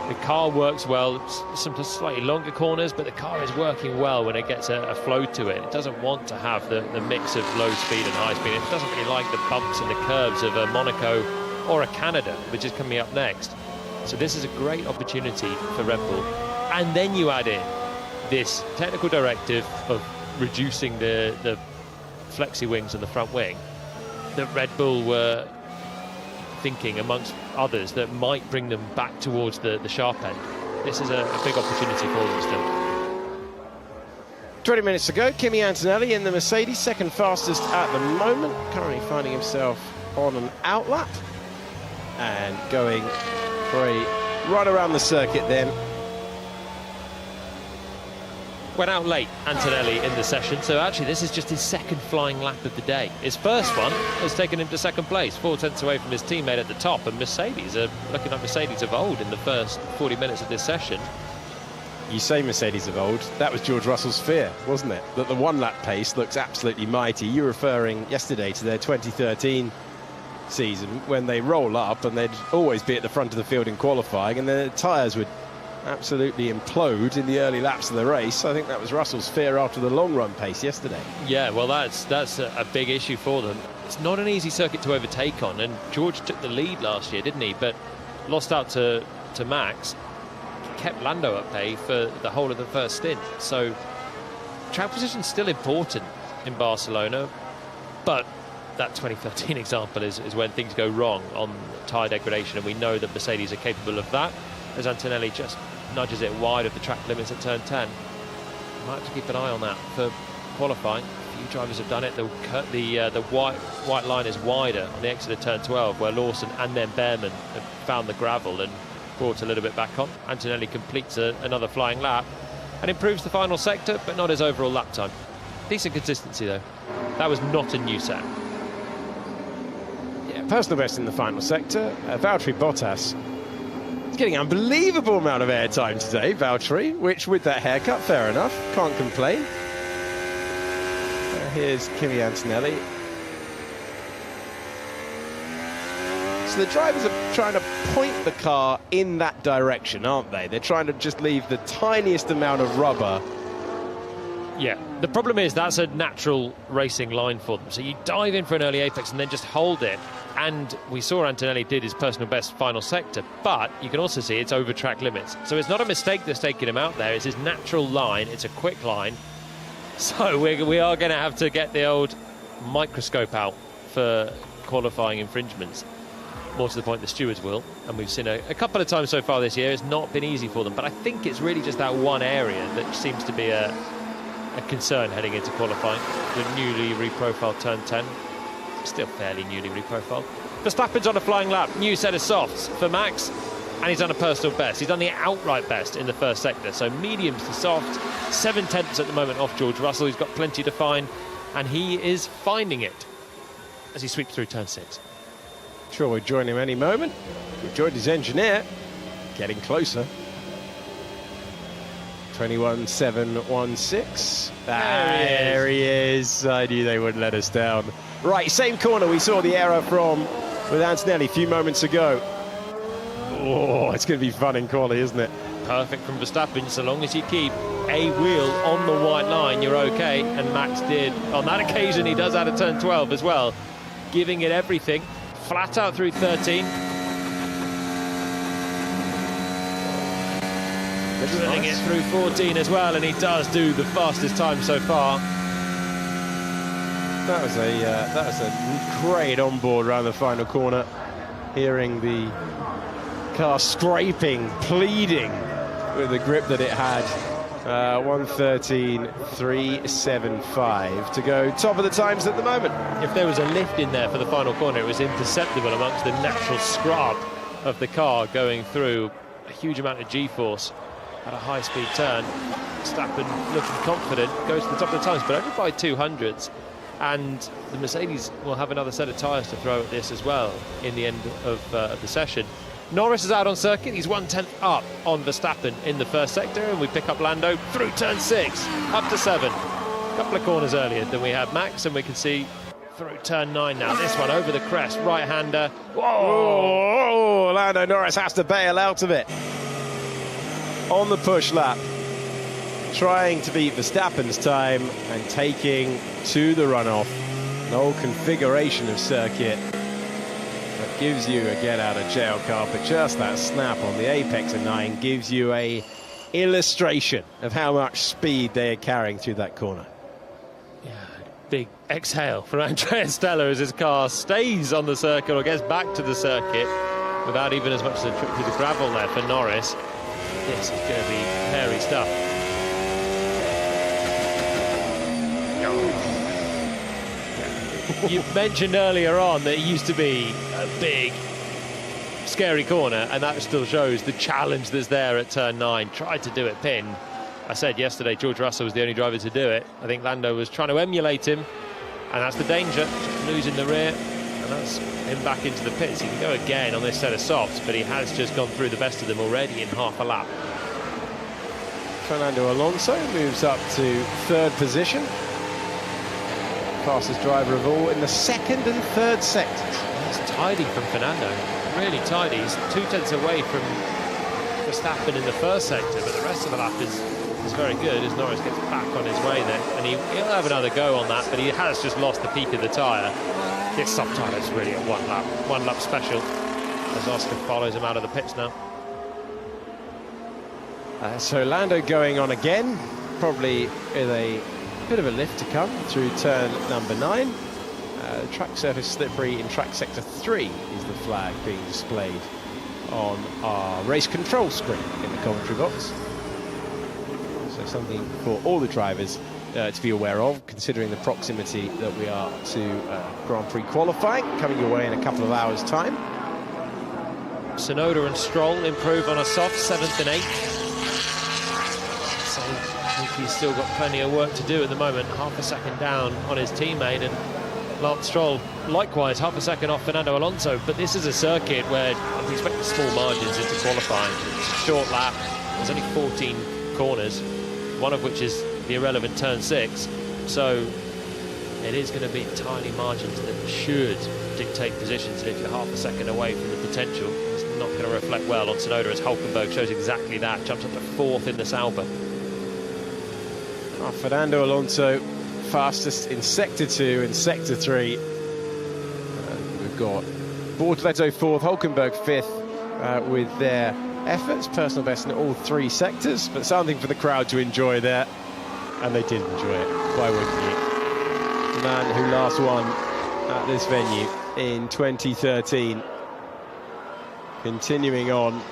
Speaker 2: the car works well, some slightly longer corners, but the car is working well when it gets a flow to it. It doesn't want to have the mix of low speed and high speed. It doesn't really like the bumps and the curves of a Monaco or a Canada, which is coming up next. So this is a great opportunity for Red Bull. And then you add in this technical directive of reducing the flexi wings and the front wing that Red Bull were thinking, amongst others, that might bring them back towards the sharp end. This is a big opportunity for them still.
Speaker 3: 20 minutes to go. Kimi Antonelli in the Mercedes, second fastest at the moment, currently finding himself on an outlap and going for a run around the circuit then.
Speaker 2: Went out late, Antonelli, in the session, so actually this is just his second flying lap of the day. His first one has taken him to second place, 4 tenths away from his teammate at the top, and Mercedes are looking like Mercedes of old in the first 40 minutes of this session.
Speaker 3: You say Mercedes of old, that was George Russell's fear, wasn't it? That the one-lap pace looks absolutely mighty. You were referring yesterday to their 2013 season, when they roll up and they'd always be at the front of the field in qualifying, and their tyres would absolutely implode in the early laps of the race. I think that was Russell's fear after the long run pace yesterday.
Speaker 2: Yeah, well, that's a big issue for them. It's not an easy circuit to overtake on, and George took the lead last year, didn't he? But lost out to Max, kept Lando at bay for the whole of the first stint. So track position's still important in Barcelona, but that 2013 example is when things go wrong on tyre degradation, and we know that Mercedes are capable of that, as Antonelli just nudges it wide of the track limits at turn 10. Might have to keep an eye on that for qualifying. A few drivers have done it. The white line is wider on the exit of turn 12, where Lawson and then Behrman have found the gravel and brought a little bit back on. Antonelli completes another flying lap and improves the final sector, but not his overall lap time. Decent consistency though. That was not a new set.
Speaker 3: Yeah, personal best in the final sector. Valtteri Bottas is getting an unbelievable amount of airtime today, Valtteri, which with that haircut, fair enough, can't complain. Here's Kimi Antonelli. So the drivers are trying to point the car in that direction, aren't they? They're trying to just leave the tiniest amount of rubber.
Speaker 2: Yeah, the problem is that's a natural racing line for them. So you dive in for an early apex and then just hold it. And we saw Antonelli did his personal best final sector, but you can also see it's over track limits. So it's not a mistake that's taking him out there. It's his natural line. It's a quick line. So we are going to have to get the old microscope out for qualifying infringements. More to the point, the stewards will. And we've seen a couple of times so far this year. It's not been easy for them. But I think it's really just that one area that seems to be a concern heading into qualifying. The newly reprofiled turn 10. Still fairly newly reprofiled. Verstappen's on a flying lap. New set of softs for Max. And he's done a personal best. He's done the outright best in the first sector. So mediums to soft. 7/10 at the moment off George Russell. He's got plenty to find. And he is finding it as he sweeps through turn 6.
Speaker 3: Sure, we'll join him any moment. We've joined his engineer. Getting closer. 21.716. There he is. I knew they wouldn't let us down. Right, same corner we saw the error from with Antonelli a few moments ago. Oh, it's going to be fun in quali, isn't it?
Speaker 2: Perfect from Verstappen. So long as you keep a wheel on the white line, you're okay. And Max did. On that occasion, he does out of turn 12 as well, giving it everything. Flat out through 13. Drilling it through 14 as well, and he does do the fastest time so far.
Speaker 3: That was a great onboard around the final corner. Hearing the car scraping, pleading with the grip that it had. 1:13.375 to go. Top of the times at the moment.
Speaker 2: If there was a lift in there for the final corner, it was imperceptible amongst the natural scrub of the car going through a huge amount of G-force at a high-speed turn. Verstappen looking confident, goes to the top of the times, but only by 200s. And the Mercedes will have another set of tyres to throw at this as well in the end of the session. Norris is out on circuit. He's 1/10 up on Verstappen in the first sector, and we pick up Lando through turn 6, up to 7. A couple of corners earlier than we had Max, and we can see through turn 9 now. This one over the crest, right-hander.
Speaker 3: Whoa! Lando Norris has to bail out of it. On the push lap, trying to beat Verstappen's time and taking to the runoff. An old configuration of circuit that gives you a get out of jail card, but just that snap on the apex of 9 gives you a illustration of how much speed they're carrying through that corner.
Speaker 2: Yeah, big exhale for Andrea Stella as his car stays on the circuit or gets back to the circuit without even as much as a trip through the gravel there for Norris. This is going to be hairy stuff. You mentioned earlier on that it used to be a big, scary corner, and that still shows the challenge that's there at turn 9. Tried to do it pinned. I said yesterday George Russell was the only driver to do it. I think Lando was trying to emulate him, and that's the danger. Just losing the rear, and that's him back into the pits. He can go again on this set of softs, but he has just gone through the best of them already in half a lap.
Speaker 3: Fernando Alonso moves up to 3rd position. Fastest driver of all in the 2nd and 3rd sectors.
Speaker 2: It's tidy from Fernando, really tidy. He's 2/10 away from Verstappen in the first sector, but the rest of the lap is very good as Norris gets back on his way then. And he'll have another go on that, but he has just lost the peak of the tyre. This sub-tyre is really a one lap special as Oscar follows him out of the pits now.
Speaker 3: So Lando going on again, probably with a bit of a lift to come through turn number 9. Track surface slippery in track sector 3 is the flag being displayed on our race control screen in the commentary box. So something for all the drivers to be aware of, considering the proximity that we are to Grand Prix qualifying, coming your way in a couple of hours' time.
Speaker 2: Tsunoda and Stroll improve on a soft 7th and 8th. So I think he's still got plenty of work to do at the moment. Half a second down on his teammate, and Lance Stroll likewise half a second off Fernando Alonso. But this is a circuit where we expect small margins into qualifying. It's a short lap. There's only 14 corners, one of which is the irrelevant turn 6. So it is going to be tiny margins that should dictate positions. And if you're half a second away from the potential, it's not going to reflect well on Tsunoda, as Hulkenberg shows exactly that. Jumps up to 4th in the Sauber.
Speaker 3: Fernando Alonso fastest in sector 2 and sector 3. We've got Bortoleto 4th, Hulkenberg 5th with their efforts, personal best in all 3 sectors, but something for the crowd to enjoy there, and they did enjoy it. Why wouldn't you? The man who last won at this venue in 2013, continuing on,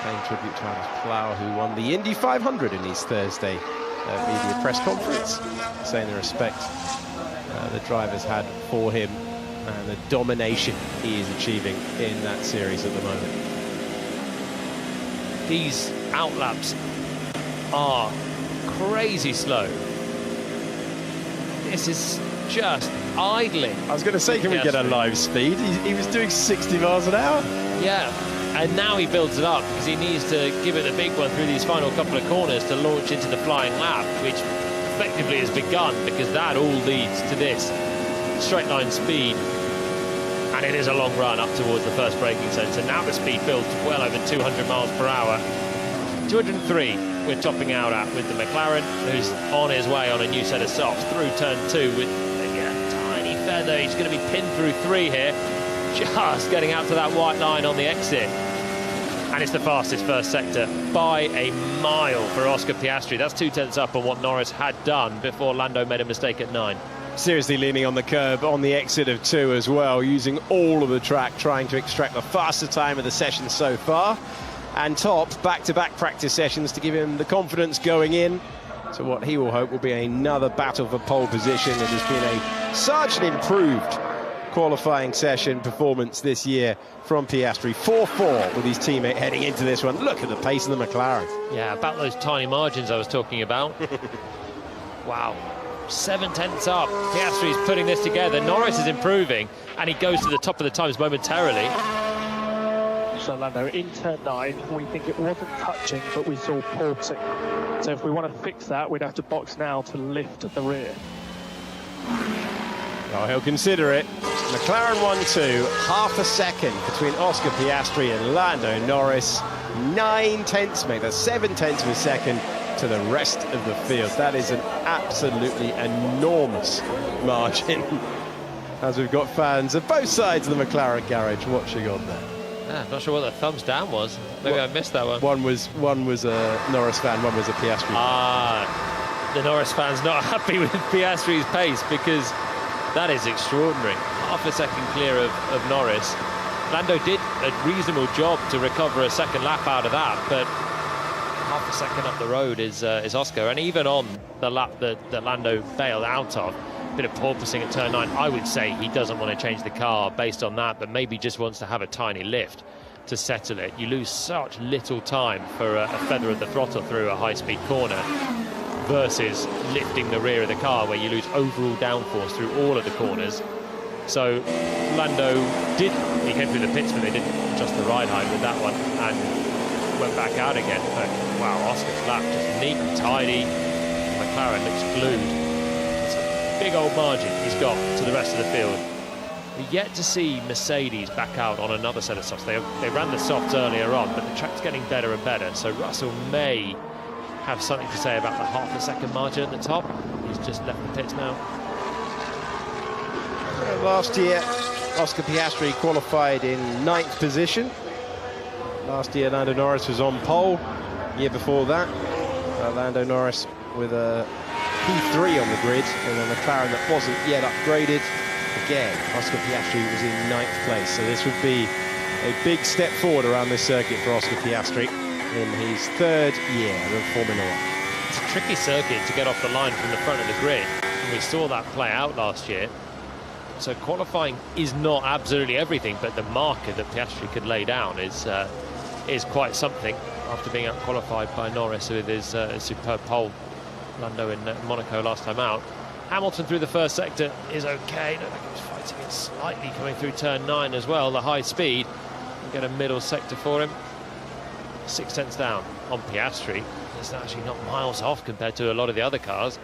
Speaker 3: paying tribute to Alex Plough, who won the Indy 500 in his Thursday media press conference, saying the respect the drivers had for him and the domination he is achieving in that series at the moment.
Speaker 2: These outlaps are crazy slow. This is just idling.
Speaker 3: I was going to say, can we get a live speed? He was doing 60 miles an hour.
Speaker 2: Yeah, and now he builds it up because he needs to give it a big one through these final couple of corners to launch into the flying lap, which effectively has begun, because that all leads to this straight line speed. And it is a long run up towards the first braking zone. So now the speed builds well over 200 miles per hour. 203 we're topping out at with the McLaren, who's on his way on a new set of softs through turn 2 with a tiny feather. He's going to be pinned through 3 here, just getting out to that white line on the exit. And it's the fastest first sector by a mile for Oscar Piastri. That's 2/10 up on what Norris had done before Lando made a mistake at 9.
Speaker 3: Seriously leaning on the curb on the exit of 2 as well, using all of the track, trying to extract the faster time of the session so far. And top back-to-back practice sessions to give him the confidence going in to what he will hope will be another battle for pole position. It has been a such an improved qualifying session performance this year from Piastri. 4-4 with his teammate heading into this one. Look at the pace of the McLaren.
Speaker 2: Yeah, about those tiny margins I was talking about. Wow. 7/10 up. Piastri's putting this together. Norris is improving, and he goes to the top of the times momentarily.
Speaker 7: So Lando in turn 9, we think it wasn't touching, but we saw porting. So if we want to fix that, we'd have to box now to lift at the rear.
Speaker 3: Oh, he'll consider it. McLaren 1-2, half a second between Oscar Piastri and Lando Norris. 9/10, make that 7/10 of a second to the rest of the field. That is an absolutely enormous margin, as we've got fans of both sides of the McLaren garage watching on there.
Speaker 2: Yeah, I'm not sure what the thumbs down was. Maybe I missed that one.
Speaker 3: One was a Norris fan, one was a Piastri fan.
Speaker 2: The Norris fan's not happy with Piastri's pace, because that is extraordinary. Half a second clear of Norris. Lando did a reasonable job to recover a second lap out of that, but half a second up the road is Oscar. And even on the lap that Lando bailed out of, bit of porpoising at turn 9, I would say he doesn't want to change the car based on that, but maybe just wants to have a tiny lift to settle it. You lose such little time for a feather of the throttle through a high-speed corner versus lifting the rear of the car, where you lose overall downforce through all of the corners. So Lando he came through the pits, but they didn't adjust the ride height with that one and went back out again. But wow, Oscar's lap just neat and tidy. McLaren looks glued. Big old margin he's got to the rest of the field. We're yet to see Mercedes back out on another set of softs. They ran the softs earlier on, but the track's getting better and better, so Russell may have something to say about the half a second margin at the top. He's just left the pits now.
Speaker 3: Last year, Oscar Piastri qualified in 9th position. Last year, Lando Norris was on pole. Year before that, Lando Norris with a P3 on the grid in a McLaren that wasn't yet upgraded. Again, Oscar Piastri was in 9th place, so this would be a big step forward around this circuit for Oscar Piastri in his 3rd year of Formula 1.
Speaker 2: It's a tricky circuit to get off the line from the front of the grid, and we saw that play out last year. So qualifying is not absolutely everything, but the marker that Piastri could lay down is quite something after being out-qualified by Norris with his superb pole. Lando in Monaco last time out. Hamilton through the first sector is okay. Looked like he was fighting it slightly coming through turn 9 as well. The high speed. We'll get a middle sector for him. 6 tenths down on Piastri. It's actually not miles off compared to a lot of the other cars.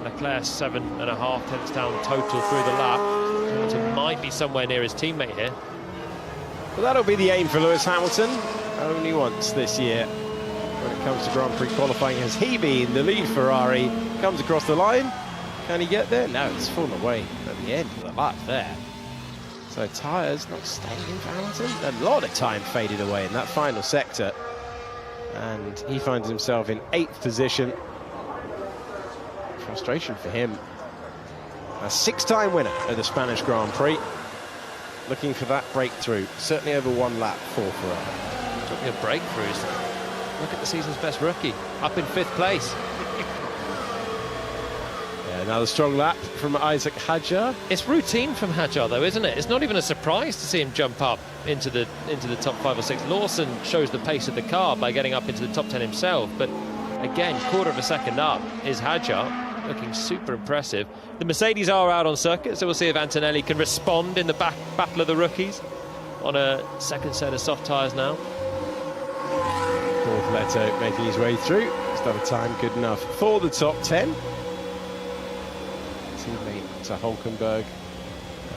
Speaker 2: Leclerc 7.5 tenths down total through the lap. Hamilton might be somewhere near his teammate here.
Speaker 3: Well, that'll be the aim for Lewis Hamilton. Only once this year when it comes to Grand Prix qualifying has he been the lead Ferrari. Comes across the line. Can he get there? No, it's fallen away at the end of the lap there. So tyres not staying in for Hamilton. A lot of time faded away in that final sector. And he finds himself in 8th position. Frustration for him. A 6-time winner of the Spanish Grand Prix. Looking for that breakthrough. Certainly over 1 lap for Ferrari.
Speaker 2: Talking of breakthroughs, look at the season's best rookie. Up in 5th place.
Speaker 3: Another strong lap from Isaac Hadjar.
Speaker 2: It's routine from Hadjar, though, isn't it? It's not even a surprise to see him jump up into the top 5 or 6. Lawson shows the pace of the car by getting up into the top 10 himself, but again, 1/4 of a second up is Hadjar, looking super impressive. The Mercedes are out on circuit, so we'll see if Antonelli can respond in the battle of the rookies on a second set of soft tyres now.
Speaker 3: Leto making his way through. He's done a time good enough for the top 10. Teammate to Hulkenberg,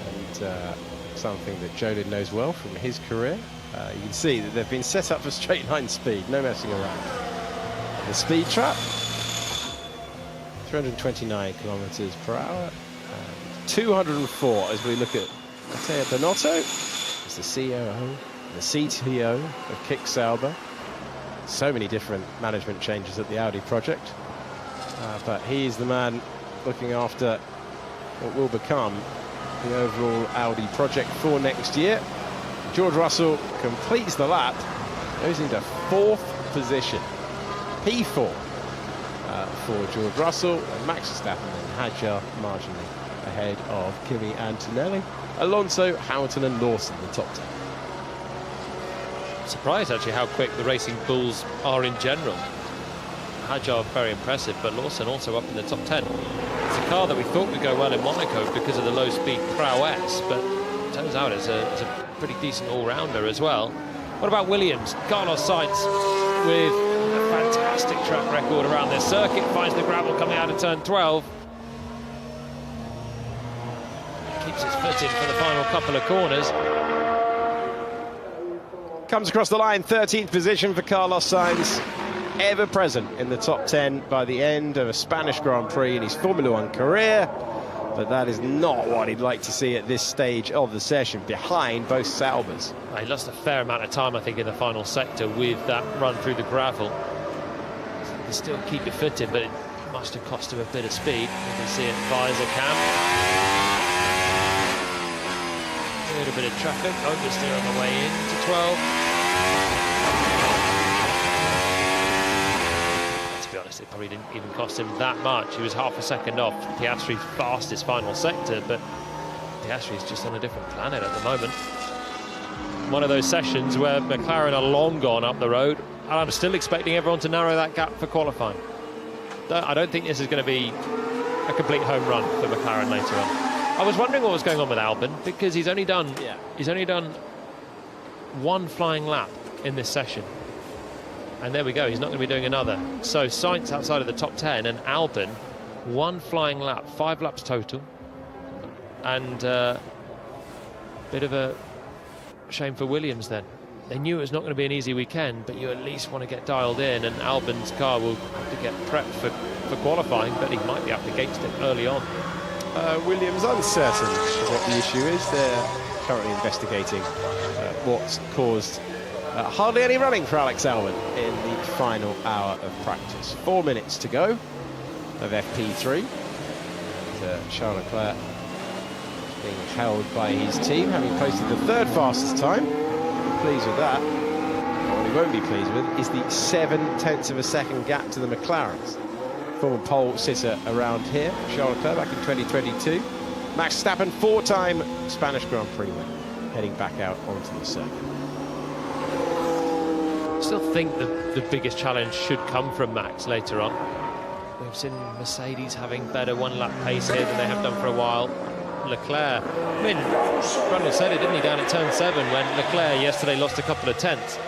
Speaker 3: and something that Jolin knows well from his career. You can see that they've been set up for straight line speed, no messing around. The speed trap, 329 kilometers per hour, 204 as we look at Matteo Binotto, as the COO, the CTO of Kick Sauber. So many different management changes at the Audi project, but he's the man looking after what will become the overall Audi project for next year. George Russell completes the lap, goes into 4th position, P4 for George Russell, and Max Verstappen and Hadjar marginally ahead of Kimi Antonelli. Alonso, Hamilton and Lawson the top 10.
Speaker 2: Surprised actually how quick the Racing Bulls are in general. Hadjar very impressive, but Lawson also up in the top 10. It's a car that we thought would go well in Monaco because of the low-speed prowess, but it turns out it's a pretty decent all-rounder as well. What about Williams? Carlos Sainz with a fantastic track record around this circuit, finds the gravel coming out of turn 12. Keeps his foot in for the final couple of corners.
Speaker 3: Comes across the line, 13th position for Carlos Sainz. Ever present in the top 10 by the end of a Spanish Grand Prix in his Formula 1 career. But that is not what he'd like to see at this stage of the session, behind both Saubers.
Speaker 2: He lost a fair amount of time, I think, in the final sector with that run through the gravel. He can still keep it footed, but it must have cost him a bit of speed. You can see it visor cam. A little bit of traffic, oversteer on the way in to 12. To be honest, it probably didn't even cost him that much. He was half a second off Piastri's fastest final sector, but Piastri's just on a different planet at the moment. One of those sessions where McLaren are long gone up the road, and I'm still expecting everyone to narrow that gap for qualifying. I don't think this is going to be a complete home run for McLaren later on. I was wondering what was going on with Albon, because he's only done one flying lap in this session. And there we go, he's not going to be doing another. So Sainz outside of the top 10, and Albon, one flying lap, 5 laps total. And bit of a shame for Williams then. They knew it was not going to be an easy weekend, but you at least want to get dialed in, and Albon's car will have to get prepped for qualifying, but he might be up against it early on.
Speaker 3: Williams uncertain what the issue is. They're currently investigating what's caused hardly any running for Alex Albon in the final hour of practice. 4 minutes to go. of FP3. Charles Leclerc being held by his team, having posted the 3rd fastest time. Pleased with that. What he won't be pleased with is the 7/10 of a second gap to the McLarens. Former pole sitter around here, Charles Leclerc, back in 2022. Max Verstappen, 4-time Spanish Grand Prix winner, heading back out onto the circuit.
Speaker 2: I still think the biggest challenge should come from Max later on. We've seen Mercedes having better one-lap pace here than they have done for a while. Leclerc, I mean, Brundle said it, didn't he, down at turn 7 when Leclerc yesterday lost a couple of tenths.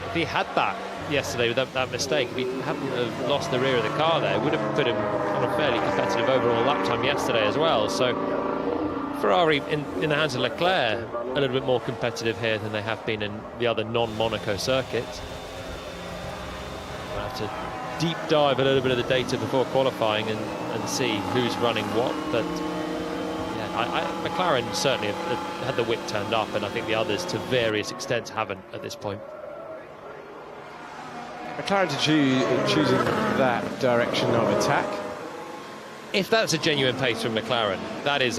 Speaker 2: If he had that yesterday with that mistake, if he hadn't have lost the rear of the car there, it would have put him on a fairly competitive overall lap time yesterday as well. So Ferrari, in the hands of Leclerc, a little bit more competitive here than they have been in the other non-Monaco circuits. We'll have to deep dive a little bit of the data before qualifying and see who's running what, but yeah, McLaren certainly have had the whip turned up, and I think the others to various extents haven't at this point.
Speaker 3: McLaren choosing that direction of attack.
Speaker 2: If that's a genuine pace from McLaren, that is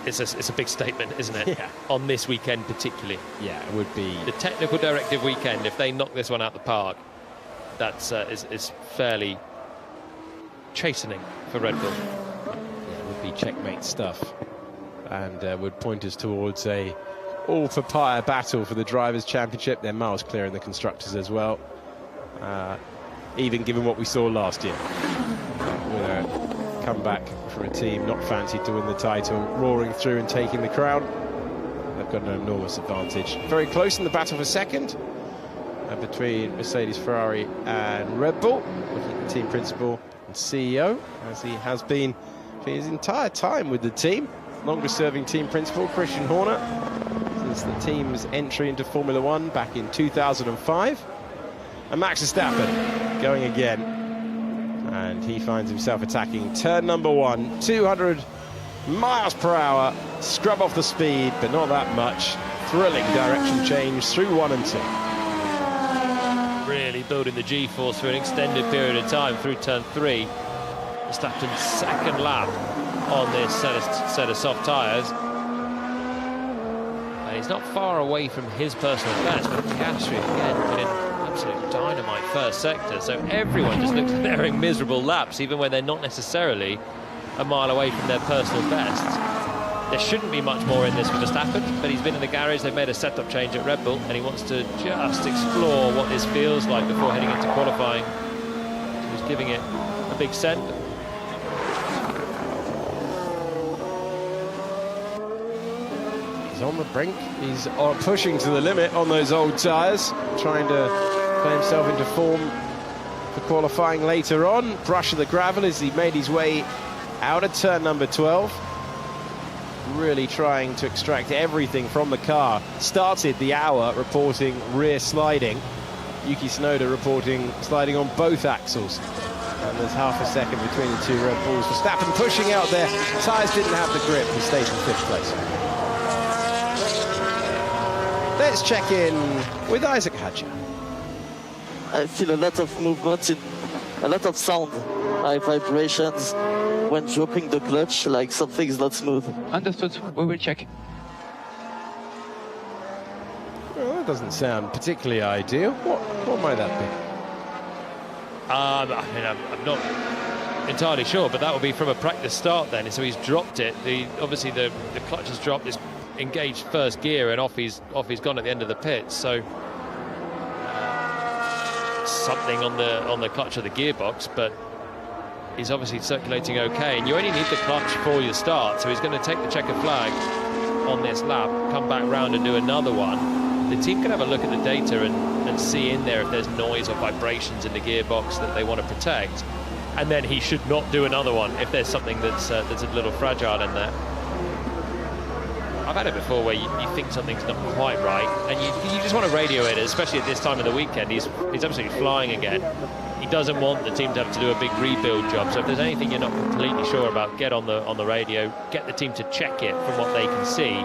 Speaker 2: it's a big statement, isn't it?
Speaker 3: Yeah.
Speaker 2: On this weekend particularly.
Speaker 3: Yeah, it would be.
Speaker 2: The technical directive weekend, if they knock this one out the park, that's is fairly chastening for Red Bull.
Speaker 3: Yeah, it would be checkmate stuff, and would point us towards a all-for-pyre battle for the Drivers' Championship. They're miles clear in the Constructors as well, even given what we saw last year. With a comeback from a team not fancied to win the title, roaring through and taking the crown. They've got an enormous advantage. Very close in the battle for second between Mercedes, Ferrari and Red Bull. Looking at the team principal and CEO, as he has been for his entire time with the team. Longest serving team principal, Christian Horner, since the team's entry into Formula One back in 2005. And Max Verstappen going again, and he finds himself attacking turn number 1, 200 miles per hour, scrub off the speed, but not that much. Thrilling direction change through 1 and 2.
Speaker 2: Really building the G-force for an extended period of time through turn 3. Verstappen's second lap on this set of soft tyres. And he's not far away from his personal best, but Piastri again put in absolute dynamite first sector. So everyone just looks like they're having miserable laps, even when they're not necessarily a mile away from their personal bests. There shouldn't be much more in this for Verstappen, but he's been in the garage. They've made a setup change at Red Bull, and he wants to just explore what this feels like before heading into qualifying. He's giving it a big send.
Speaker 3: He's on the brink. He's pushing to the limit on those old tyres, trying to play himself into form for qualifying later on. Brush of the gravel as he made his way out of turn number 12. Really trying to extract everything from the car. Started the hour reporting rear sliding. Yuki Tsunoda reporting sliding on both axles. And there's half a second between the two Red Bulls. Verstappen pushing out there. Tyres didn't have the grip. He stays in 5th place. Let's check in with Isaac Hadja.
Speaker 8: I feel a lot of movement, a lot of sound, high vibrations when dropping the clutch, like something is not smooth.
Speaker 9: Understood. We will check.
Speaker 3: Well, that doesn't sound particularly ideal. What might that be?
Speaker 2: I mean, I'm not entirely sure, but that will be from a practice start then. So he's dropped it. Obviously the clutch has dropped. It's engaged first gear, and off he's gone at the end of the pits. So something on the clutch of the gearbox, but he's obviously circulating okay. And you only need the clutch for your start, so he's going to take the checker flag on this lap, come back round and do another one. The team can have a look at the data and see in there if there's noise or vibrations in the gearbox that they want to protect, and then he should not do another one if there's something that's a little fragile in there. I've had it before where you think something's not quite right, and you just want to radio it, especially at this time of the weekend. He's absolutely flying again. He doesn't want the team to have to do a big rebuild job, so if there's anything you're not completely sure about, get on the radio, get the team to check it from what they can see,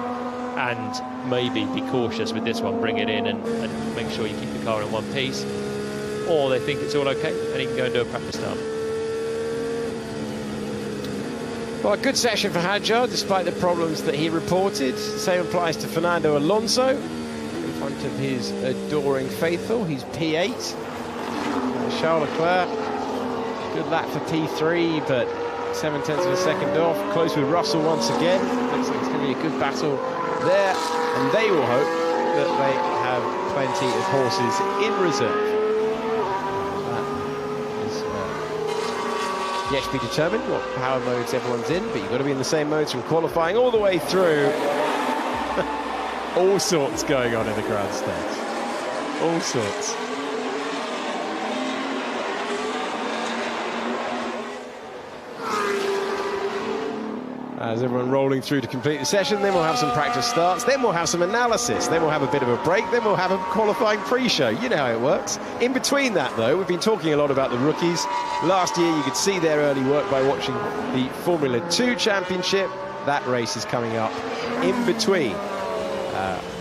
Speaker 2: and maybe be cautious with this one, bring it in and make sure you keep the car in one piece, or they think it's all okay and he can go and do a practice start.
Speaker 3: Well, a good session for Hadjar, despite the problems that he reported. Same applies to Fernando Alonso, in front of his adoring faithful. He's P8. Charles Leclerc, good lap for P3, but 0.7 of a second off. Close with Russell once again. Looks like it's going to be a good battle there, and they will hope that they have plenty of horses in reserve. Yet to be determined what power modes everyone's in, but you've got to be in the same modes from qualifying all the way through. All sorts going on in the grandstands. All sorts. As everyone rolling through to complete the session, then we'll have some practice starts, then we'll have some analysis, then we'll have a bit of a break, then we'll have a qualifying pre-show. You know how it works. In between that, though, we've been talking a lot about the rookies. Last year, you could see their early work by watching the Formula 2 Championship. That race is coming up in between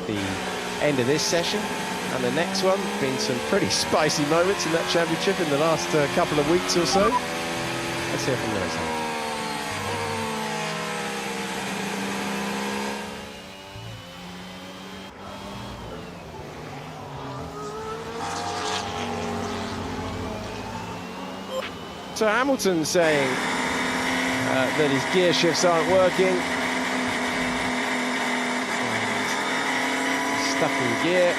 Speaker 3: the end of this session and the next one. Been some pretty spicy moments in that championship in the last couple of weeks or so. Let's hear from those. So Hamilton saying that his gear shifts aren't working. Stuck in gear.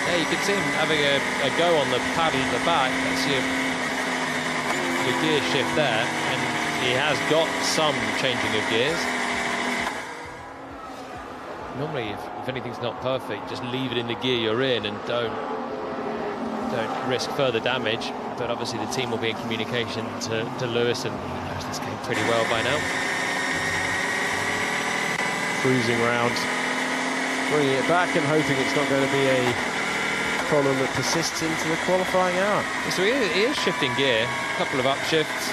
Speaker 2: Yeah, you can see him having a go on the paddle at the back. That's your gear shift there, and he has got some changing of gears. Normally, if anything's not perfect, just leave it in the gear you're in and don't risk further damage. But obviously the team will be in communication to Lewis, and he knows this game pretty well by now.
Speaker 3: Cruising round, bringing it back and hoping it's not going to be a problem that persists into the qualifying hour.
Speaker 2: So he is shifting gear, a couple of upshifts.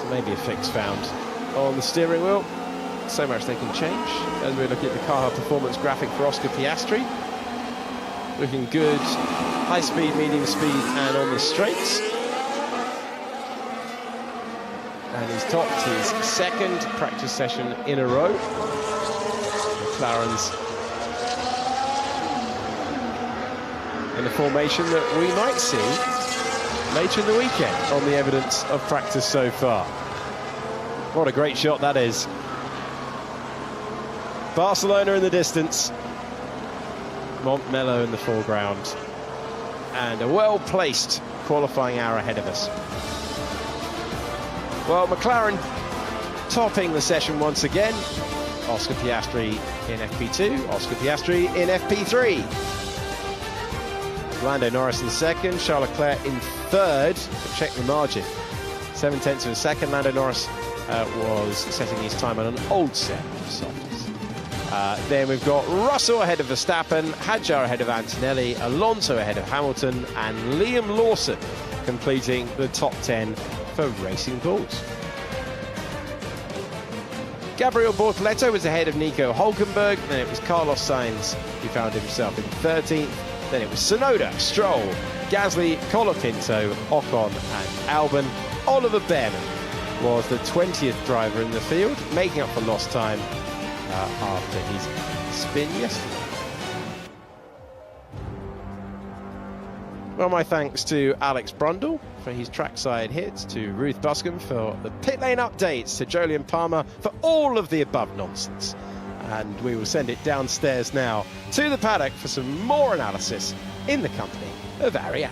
Speaker 3: So maybe a fix found on the steering wheel. So much they can change. As we look at the car performance graphic for Oscar Piastri, looking good, high speed, medium speed, and on the straights. And he's topped his second practice session in a row. McLaren's in a formation that we might see later in the weekend on the evidence of practice so far. What a great shot that is. Barcelona in the distance, Montmello in the foreground, and a well-placed qualifying hour ahead of us. Well, McLaren topping the session once again. Oscar Piastri in FP2, Oscar Piastri in FP3. Lando Norris in second, Charles Leclerc in third. Check the margin, 0.7 of a second. Lando Norris was setting his time on an old set of softs. Then we've got Russell ahead of Verstappen, Hadjar ahead of Antonelli, Alonso ahead of Hamilton, and Liam Lawson completing the top 10 for Racing Bulls. Gabriel Bortoleto was ahead of Nico Hulkenberg, then it was Carlos Sainz who found himself in 13th, then it was Tsunoda, Stroll, Gasly, Colapinto, Ocon and Albon. Oliver Behrman was the 20th driver in the field, making up for lost time after his spin yesterday. Well, my thanks to Alex Brundle for his trackside hits, to Ruth Buscombe for the pit lane updates, to Jolyon Palmer for all of the above nonsense. And we will send it downstairs now to the paddock for some more analysis in the company of Ariana.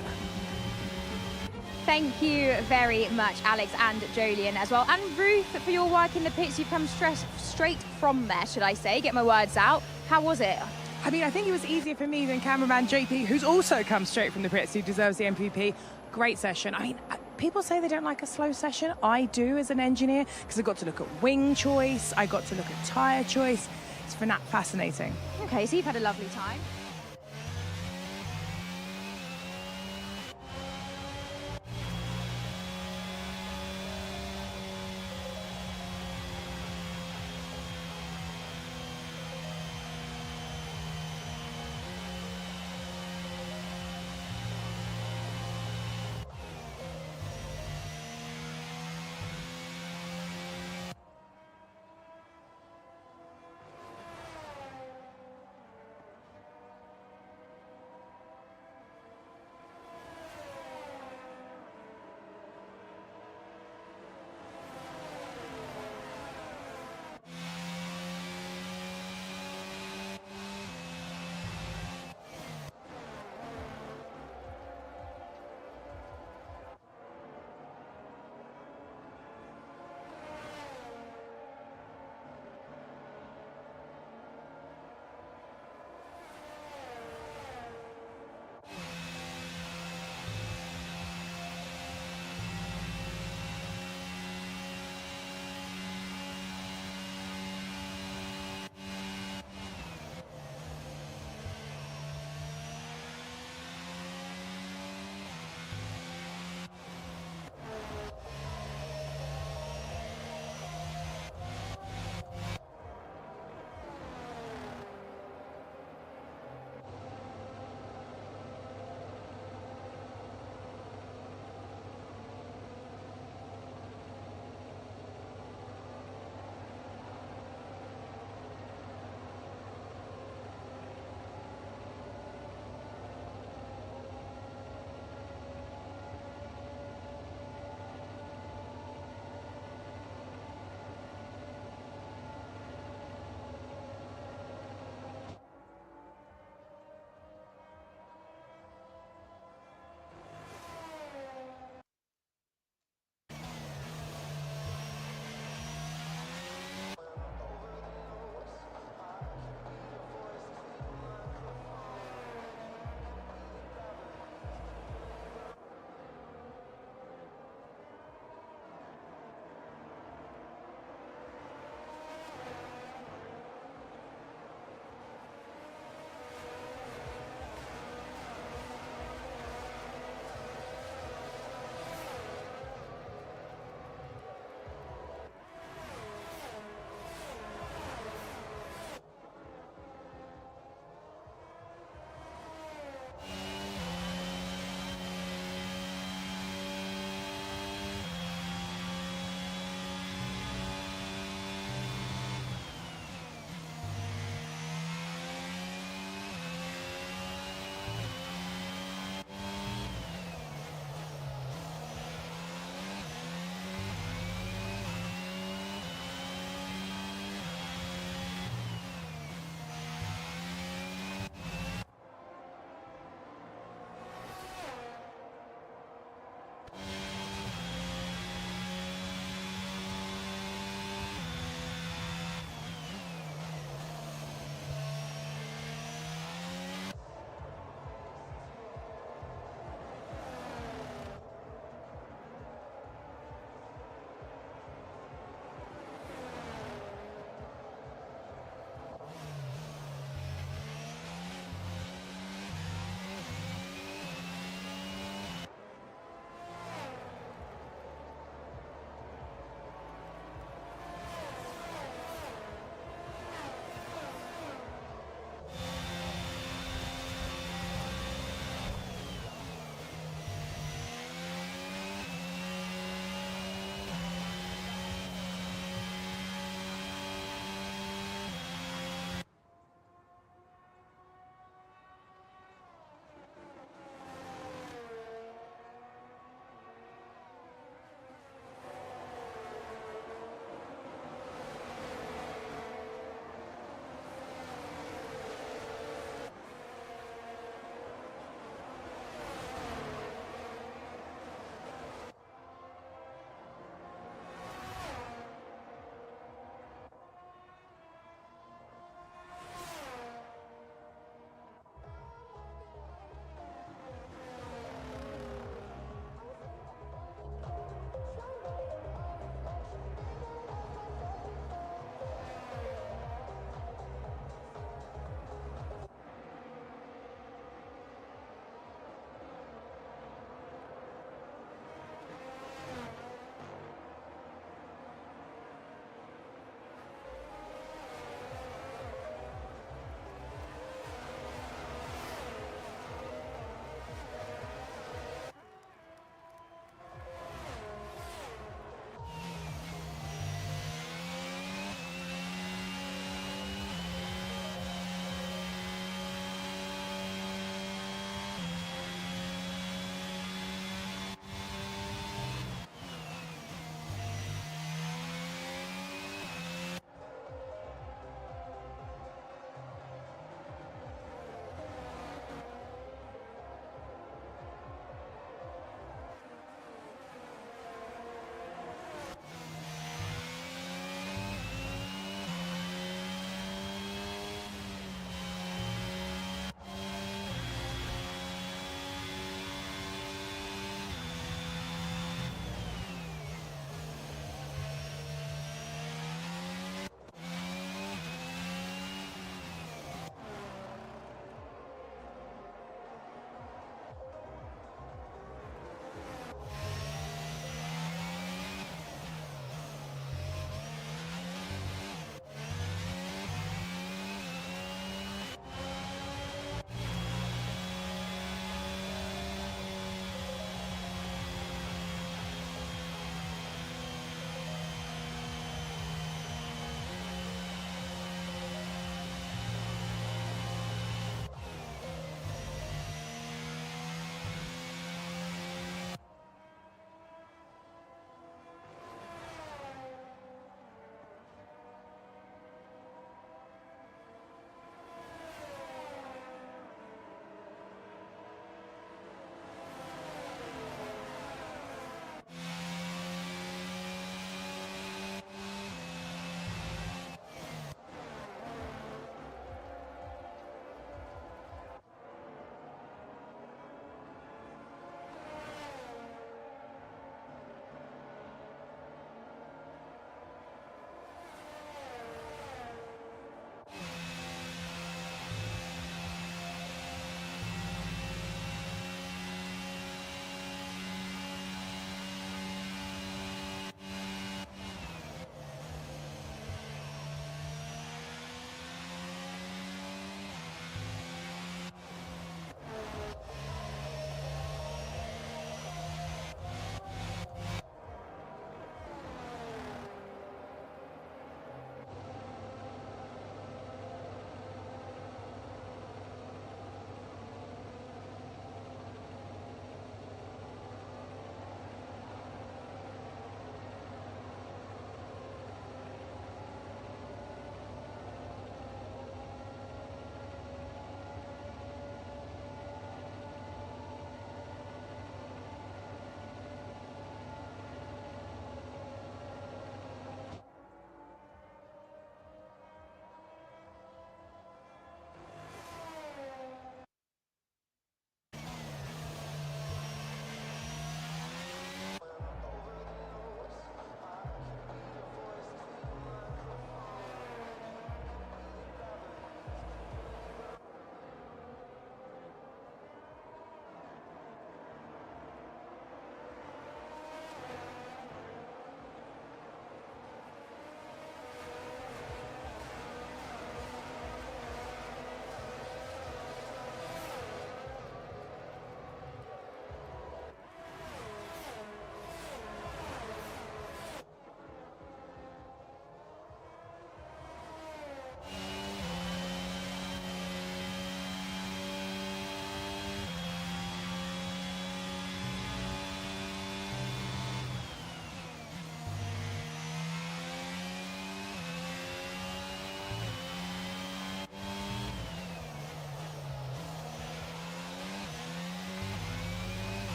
Speaker 9: Thank you very much, Alex and Jolyon as well. And Ruth, for your work in the pits, you've come straight from there, should I say. Get my words out. How was it?
Speaker 5: I mean, I think it was easier for me than cameraman JP, who's also come straight from the pits, who deserves the MVP. Great session. I mean, people say they don't like a slow session. I do as an engineer, because I got to look at wing choice, I got to look at tyre choice. It's fascinating.
Speaker 9: Okay, so you've had a lovely time.